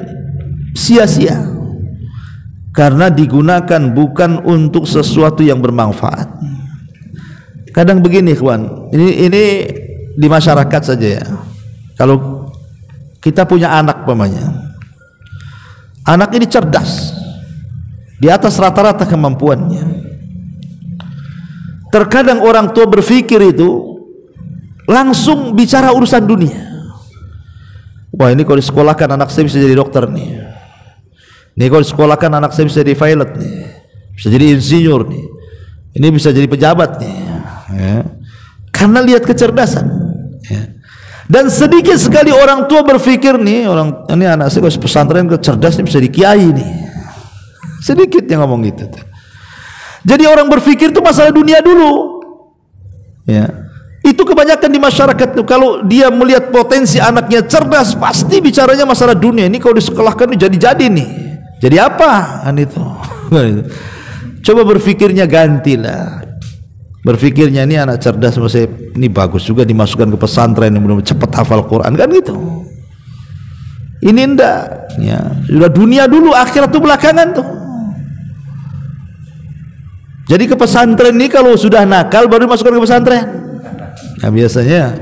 sia-sia karena digunakan bukan untuk sesuatu yang bermanfaat. Kadang begini ikhwan, ini di masyarakat saja ya. Kalau kita punya anak pamannya, anak ini cerdas, di atas rata-rata kemampuannya. Terkadang orang tua berpikir itu langsung bicara urusan dunia. Wah, ini kalau disekolahkan anak saya bisa jadi dokter nih. Ini kalau disekolahkan anak saya bisa jadi pilot nih, bisa jadi insinyur nih, ini bisa jadi pejabat nih, ya. Karena lihat kecerdasan, ya. Dan sedikit sekali orang tua berpikir nih, ini anak saya kalau pesantren cerdas nih bisa jadi kiai nih. Sedikit yang ngomong gitu. Jadi orang berpikir itu masalah dunia dulu, ya. Itu kebanyakan di masyarakat tuh, kalau dia melihat potensi anaknya cerdas, pasti bicaranya masalah dunia. Ini kalau disekolahkan nih jadi nih. Jadi apa? Kan itu. Coba berpikirnya gantilah. Berpikirnya ini anak cerdas, ini bagus juga dimasukkan ke pesantren yang mudah-mudahan cepat hafal Quran, kan gitu. Ini enggak, ya. Sudah dunia dulu, akhirat itu belakangan tuh. Jadi ke pesantren ini kalau sudah nakal baru dimasukkan ke pesantren. Nah biasanya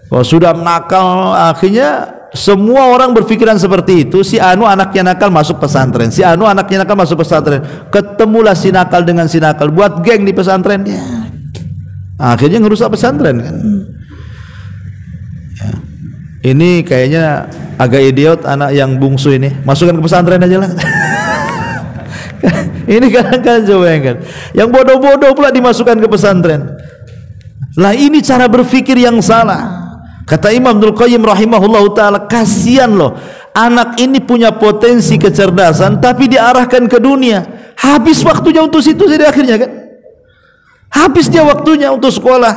kalau sudah nakal, akhirnya semua orang berpikiran seperti itu. Si anu anaknya nakal masuk pesantren, si anu anaknya nakal masuk pesantren. Ketemulah si nakal dengan si nakal, buat geng di pesantrennya. Akhirnya ngerusak pesantren kan. Ya. Ini kayaknya agak idiot anak yang bungsu ini, masukkan ke pesantren aja lah. Ini kadang-kadang coba yang bodoh-bodoh pula dimasukkan ke pesantren. Lah ini cara berpikir yang salah. Kata Imam Ibnul Qayyim rahimahullahu ta'ala, kasihan loh, anak ini punya potensi kecerdasan tapi diarahkan ke dunia, habis waktunya untuk situ jadi akhirnya kan. Habis dia waktunya untuk sekolah,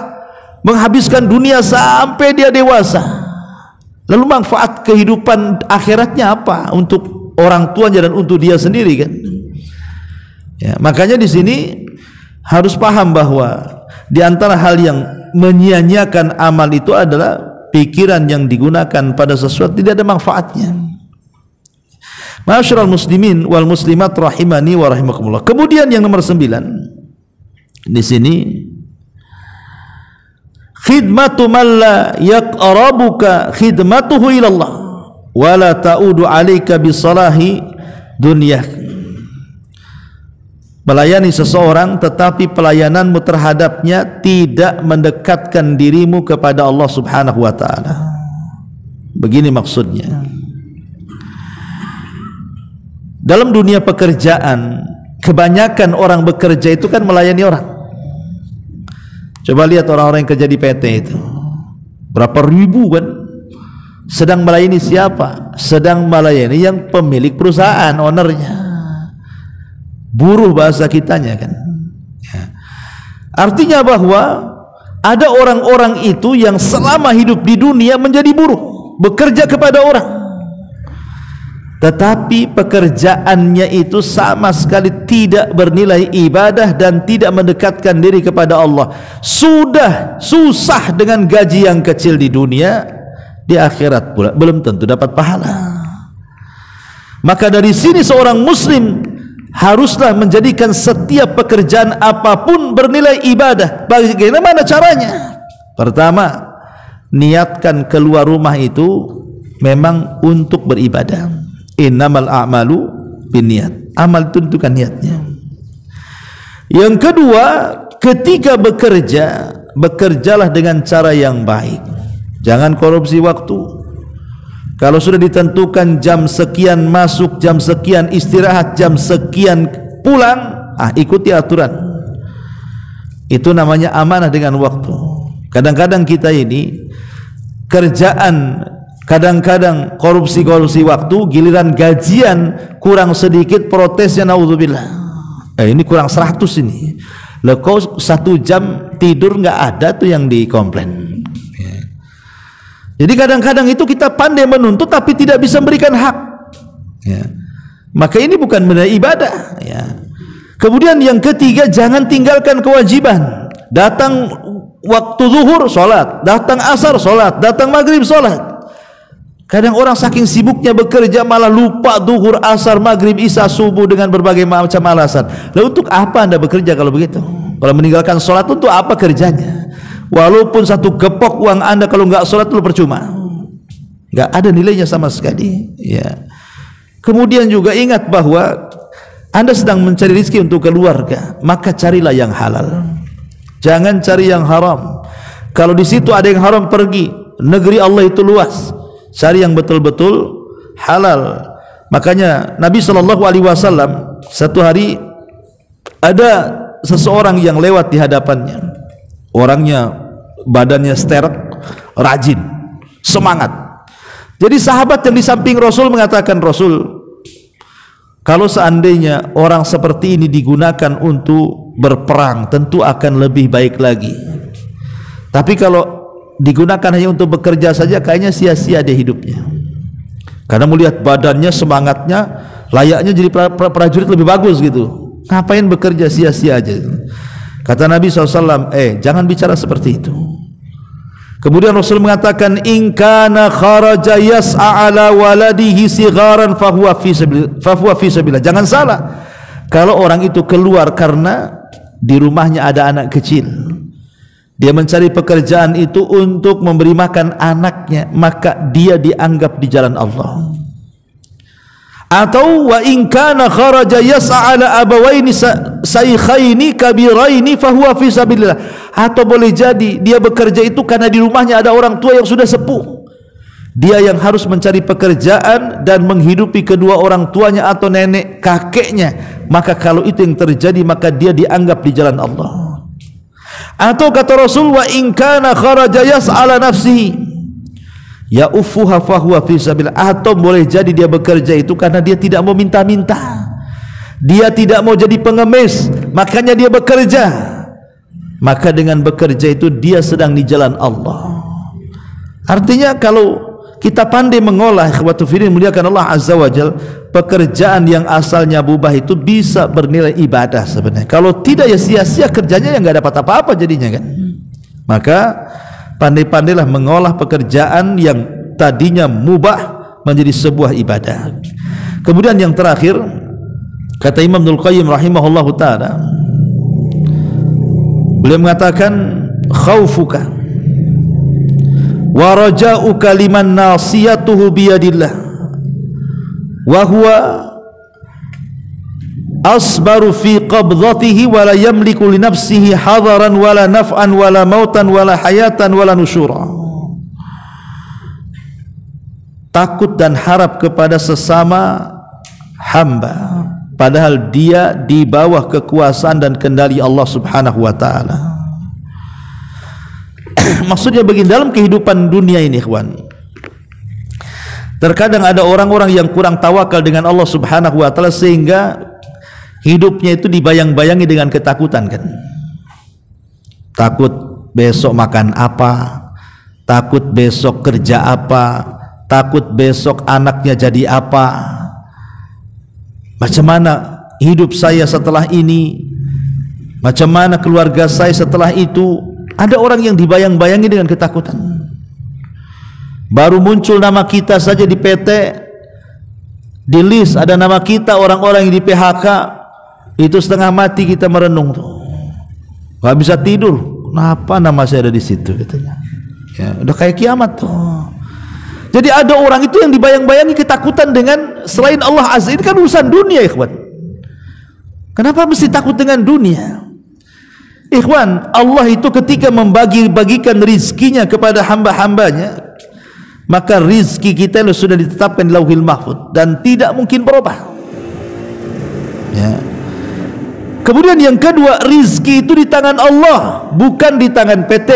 menghabiskan dunia sampai dia dewasa. Lalu manfaat kehidupan akhiratnya apa untuk orang tuanya dan untuk dia sendiri kan? Ya, makanya di sini harus paham bahwa di antara hal yang menyia-nyiakan amal itu adalah pikiran yang digunakan pada sesuatu tidak ada manfaatnya. Ma'asyiral muslimin wal muslimat rahimani wa rahimakumullah. Kemudian yang nomor 9 di sini, khidmatu man la yaqrabuka khidmatuhu ila Allah wa la ta'udu 'alaika bi salahi dunyak. Melayani seseorang tetapi pelayananmu terhadapnya tidak mendekatkan dirimu kepada Allah Subhanahu wa ta'ala. Begini maksudnya. Dalam dunia pekerjaan, kebanyakan orang bekerja itu kan melayani orang. Coba lihat orang-orang yang kerja di PT itu, berapa ribu kan, sedang melayani siapa? Sedang melayani yang pemilik perusahaan, ownernya. Buruh bahasa kitanya kan, ya. Artinya bahwa Ada orang-orang itu yang selama hidup di dunia menjadi buruh, bekerja kepada orang, tetapi pekerjaannya itu sama sekali tidak bernilai ibadah dan tidak mendekatkan diri kepada Allah. Sudah susah dengan gaji yang kecil di dunia, di akhirat pula belum tentu dapat pahala. Maka dari sini seorang muslim haruslah menjadikan setiap pekerjaan apapun bernilai ibadah. Bagaimana caranya? Pertama, niatkan keluar rumah itu memang untuk beribadah. Innamal a'malu binniyat. Amal itu tentukan niatnya. Yang kedua, ketika bekerja, bekerjalah dengan cara yang baik. Jangan korupsi waktu. Kalau sudah ditentukan jam sekian masuk, jam sekian istirahat, jam sekian pulang, ikuti aturan. Itu namanya amanah dengan waktu. Kadang-kadang kita ini kerjaan, kadang-kadang korupsi waktu, giliran gajian kurang sedikit protesnya, naudzubillah. Ini kurang 100 ini. Lah kau 1 jam tidur nggak ada tuh yang dikomplain. Jadi kadang-kadang itu kita pandai menuntut tapi tidak bisa memberikan hak. Ya. Maka ini bukan benar ibadah. Ya. Kemudian yang ketiga, jangan tinggalkan kewajiban. Datang waktu zuhur sholat, datang asar sholat, datang maghrib sholat. Kadang orang saking sibuknya bekerja malah lupa zuhur, asar, maghrib, isya, subuh dengan berbagai macam alasan. Lalu untuk apa anda bekerja kalau begitu? Kalau meninggalkan sholat untuk apa kerjanya? Walaupun 1 gepok uang anda kalau nggak sholat itu percuma, nggak ada nilainya sama sekali. Ya. Kemudian juga ingat bahwa anda sedang mencari rezeki untuk keluarga, maka carilah yang halal, jangan cari yang haram. Kalau di situ ada yang haram, pergi. Negeri Allah itu luas, cari yang betul-betul halal. Makanya Nabi SAW satu hari ada seseorang yang lewat di hadapannya. Orangnya badannya sterek, rajin, semangat. Jadi sahabat yang di samping Rasul mengatakan, Rasul, kalau seandainya orang seperti ini digunakan untuk berperang tentu akan lebih baik lagi. Tapi kalau digunakan hanya untuk bekerja saja kayaknya sia-sia dia hidupnya. Karena melihat badannya, semangatnya, layaknya jadi prajurit lebih bagus gitu. Ngapain bekerja sia-sia aja? Kata Nabi SAW, jangan bicara seperti itu. Kemudian Rasul mengatakan, in kana kharaja yas'a ala waladihi sigharan fahuwa fi sabilillah. Jangan salah, kalau orang itu keluar karena di rumahnya ada anak kecil, dia mencari pekerjaan itu untuk memberi makan anaknya, maka dia dianggap di jalan Allah. Atau wa in kana kharaja yas'a ala abawaini saykhaini kabiraini fahuwa fi sabilillah. Atau boleh jadi dia bekerja itu karena di rumahnya ada orang tua yang sudah sepuh, dia yang harus mencari pekerjaan dan menghidupi kedua orang tuanya atau nenek kakeknya, maka kalau itu yang terjadi maka dia dianggap di jalan Allah. Atau kata Rasul, wa in kana kharaja yas'ala nafsihi ya ufuha fahuwa fi sabilillah. Atau boleh jadi dia bekerja itu karena dia tidak mau minta-minta, dia tidak mau jadi pengemis, makanya dia bekerja. Maka dengan bekerja itu dia sedang di jalan Allah. Artinya kalau kita pandai mengolah, ikhwatu fillah muliakan Allah azza wajal, pekerjaan yang asalnya mubah itu bisa bernilai ibadah sebenarnya. Kalau tidak ya sia-sia kerjanya, yang nggak dapat apa-apa jadinya kan. Maka pandai-pandailah mengolah pekerjaan yang tadinya mubah menjadi sebuah ibadah. Kemudian yang terakhir, kata Imam Ibnul Qayyim rahimahullahu ta'ala, beliau mengatakan, khaufuka wa raja'uka liman nasiyatuhu biyadillah wa huwa asbaru fi qabdatihi wa la yamliku li nafsihi hadaran wala naf'an wala mautan wala hayatan wala nusyura. Takut dan harap kepada sesama hamba padahal dia di bawah kekuasaan dan kendali Allah Subhanahu wa taala. Maksudnya begini, dalam kehidupan dunia ini ikhwan, terkadang ada orang-orang yang kurang tawakal dengan Allah Subhanahu wa taala sehingga hidupnya itu dibayang-bayangi dengan ketakutan kan. Takut besok makan apa, takut besok kerja apa, takut besok anaknya jadi apa, macam mana hidup saya setelah ini, macam mana keluarga saya setelah itu. Ada orang yang dibayang-bayangi dengan ketakutan. Baru muncul nama kita saja di PT, di list ada nama kita, orang-orang yang di PHK, itu setengah mati kita merenung tuh, nggak bisa tidur. Kenapa nama saya ada di situ katanya? Ya, udah kayak kiamat tuh. Jadi ada orang itu yang dibayang-bayangi ketakutan dengan selain Allah Azza. Ini kan urusan dunia, ikhwan. Kenapa mesti takut dengan dunia? Ikhwan, Allah itu ketika membagi-bagikan rizkinya kepada hamba-hambanya, maka rizki kita sudah ditetapkan di Lauhil Mahfuz dan tidak mungkin berubah. Ya. Kemudian yang kedua, rizki itu di tangan Allah, bukan di tangan PT,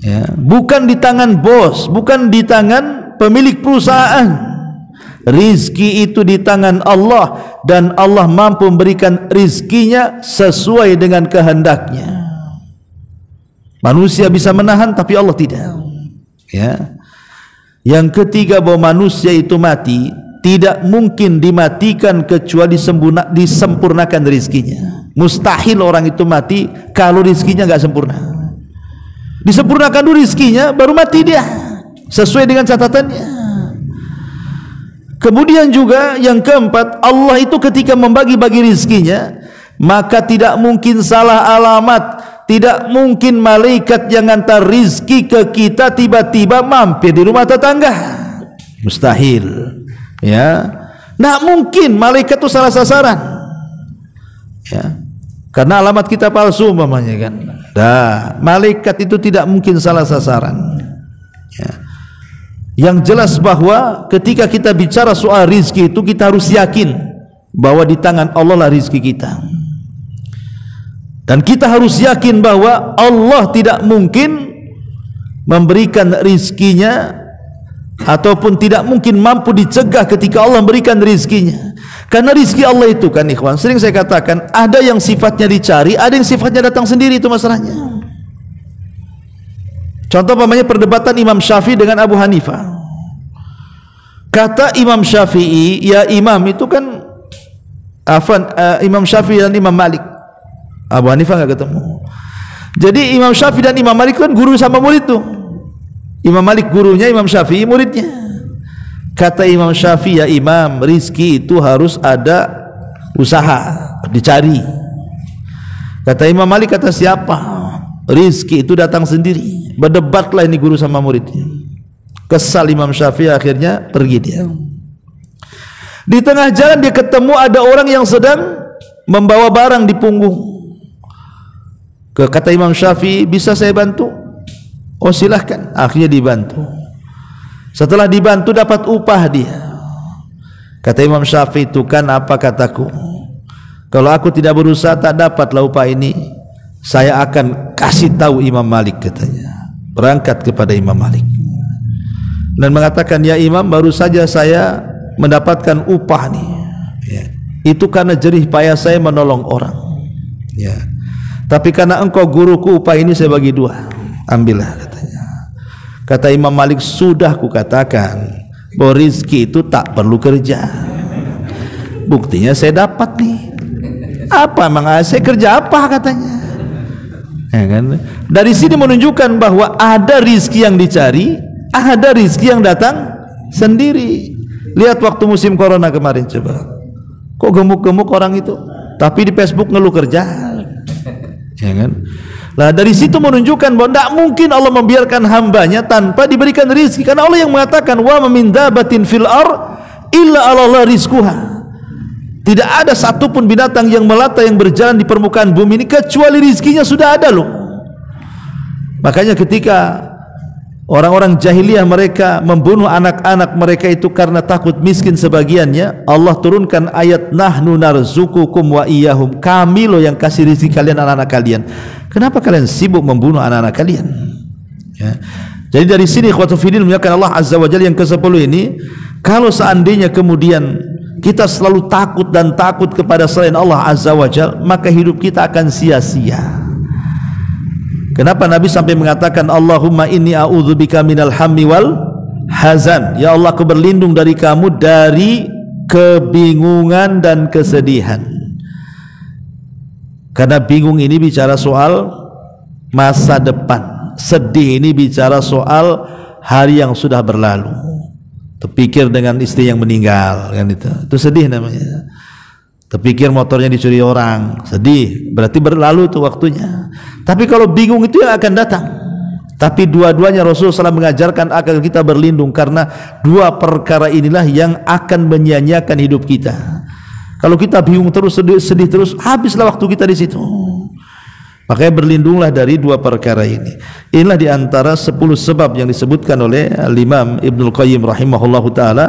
ya, bukan di tangan bos, bukan di tangan pemilik perusahaan. Rizki itu di tangan Allah, dan Allah mampu memberikan rizkinya sesuai dengan kehendaknya. Manusia bisa menahan, tapi Allah tidak. Ya. Yang ketiga, bahwa manusia itu mati tidak mungkin dimatikan kecuali disempurnakan rizkinya. Mustahil orang itu mati kalau rizkinya nggak sempurna. Disempurnakan dulu rizkinya, baru mati dia sesuai dengan catatannya. Kemudian juga yang keempat, Allah itu ketika membagi-bagi rizkinya, maka tidak mungkin salah alamat, tidak mungkin malaikat yang hantar rizki ke kita tiba-tiba mampir di rumah tetangga. Mustahil. Ya, nggak mungkin malaikat itu salah sasaran. Ya, karena alamat kita palsu umpamanya kan. Malaikat itu tidak mungkin salah sasaran. Ya. Yang jelas bahwa ketika kita bicara soal rizki itu, kita harus yakin bahwa di tangan Allah lah rizki kita, dan kita harus yakin bahwa Allah tidak mungkin memberikan rizkinya, ataupun tidak mungkin mampu dicegah ketika Allah memberikan rizkinya. Karena rizki Allah itu kan, ikhwan, sering saya katakan, ada yang sifatnya dicari, ada yang sifatnya datang sendiri. Itu masalahnya. Contoh umpamanya perdebatan Imam Syafi'i dengan Abu Hanifah. Kata Imam Syafi'i, ya imam itu kan Imam Syafi'i dan Imam Malik. Abu Hanifah nggak ketemu. Jadi Imam Syafi'i dan Imam Malik kan guru sama murid tuh. Imam Malik gurunya, Imam Syafi'i muridnya. Kata Imam Syafi'i, ya imam, rizki itu harus ada usaha, dicari. Kata Imam Malik, kata siapa? Rizki itu datang sendiri. Berdebatlah ini guru sama muridnya. Kesal Imam Syafi'i, akhirnya pergi dia. Di tengah jalan dia ketemu ada orang yang sedang membawa barang di punggung. Kata Imam Syafi'i, bisa saya bantu? Oh silahkan. Akhirnya dibantu. Setelah dibantu dapat upah dia. Kata Imam Syafi'i, itu kan apa kataku, kalau aku tidak berusaha tak dapatlah upah ini. Saya akan kasih tahu Imam Malik, katanya. Berangkat kepada Imam Malik dan mengatakan, ya imam, baru saja saya mendapatkan upah nih. Ya. Itu karena jerih payah saya menolong orang. Ya. Tapi karena engkau guruku, upah ini saya bagi dua. Ambillah, katanya. Kata Imam Malik, sudah kukatakan bahwa rizki itu tak perlu kerja. Buktinya saya dapat nih. Apa emang saya kerja apa, katanya. Ya kan? Dari sini menunjukkan bahwa ada rizki yang dicari, ada rizki yang datang sendiri. Lihat waktu musim corona kemarin, coba kok gemuk-gemuk orang itu, tapi di Facebook ngeluh kerja, ya kan? Nah dari situ menunjukkan bahwa tidak mungkin Allah membiarkan hambanya tanpa diberikan rizki, karena Allah yang mengatakan, wa min dabatin fil ar illa Allah rizquha. Tidak ada satupun binatang yang melata yang berjalan di permukaan bumi ini kecuali rizkinya sudah ada loh. Makanya ketika orang-orang jahiliyah mereka membunuh anak-anak mereka itu karena takut miskin sebagiannya, Allah turunkan ayat, nahnu narzukukum wa iyyahum, kami loh yang kasih rizki kalian, anak-anak kalian. Kenapa kalian sibuk membunuh anak-anak kalian? Ya. Jadi dari sini ikhwatul fillah menyatakan Allah Azza wa Jalla yang ke-10 ini, kalau seandainya kemudian kita selalu takut dan takut kepada selain Allah Azza wa Jalla, maka hidup kita akan sia-sia. Kenapa Nabi sampai mengatakan Allahumma inni a'udzubika minal hammi wal hazan, ya Allah aku berlindung dari kamu dari kebingungan dan kesedihan. Karena bingung ini bicara soal masa depan, sedih ini bicara soal hari yang sudah berlalu. Terpikir dengan istri yang meninggal, kan itu sedih namanya. Terpikir motornya dicuri orang, sedih, berarti berlalu tuh waktunya. Tapi kalau bingung itu yang akan datang. Tapi dua-duanya Rasulullah SAW mengajarkan agar kita berlindung, karena dua perkara inilah yang akan menyia-nyiakan hidup kita. Kalau kita bingung terus, sedih terus, habislah waktu kita di situ. Makanya berlindunglah dari dua perkara ini. Inilah diantara 10 sebab yang disebutkan oleh Imam Ibnul Qayyim rahimahullahu ta'ala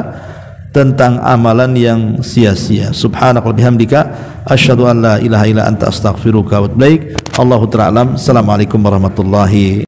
tentang amalan yang sia-sia. Subhanakallahumma bihamdika asyhadu an la ilaha illa anta astaghfiruka wa atubu ilaik. Allahu ta'ala alam. Assalamualaikum warahmatullahi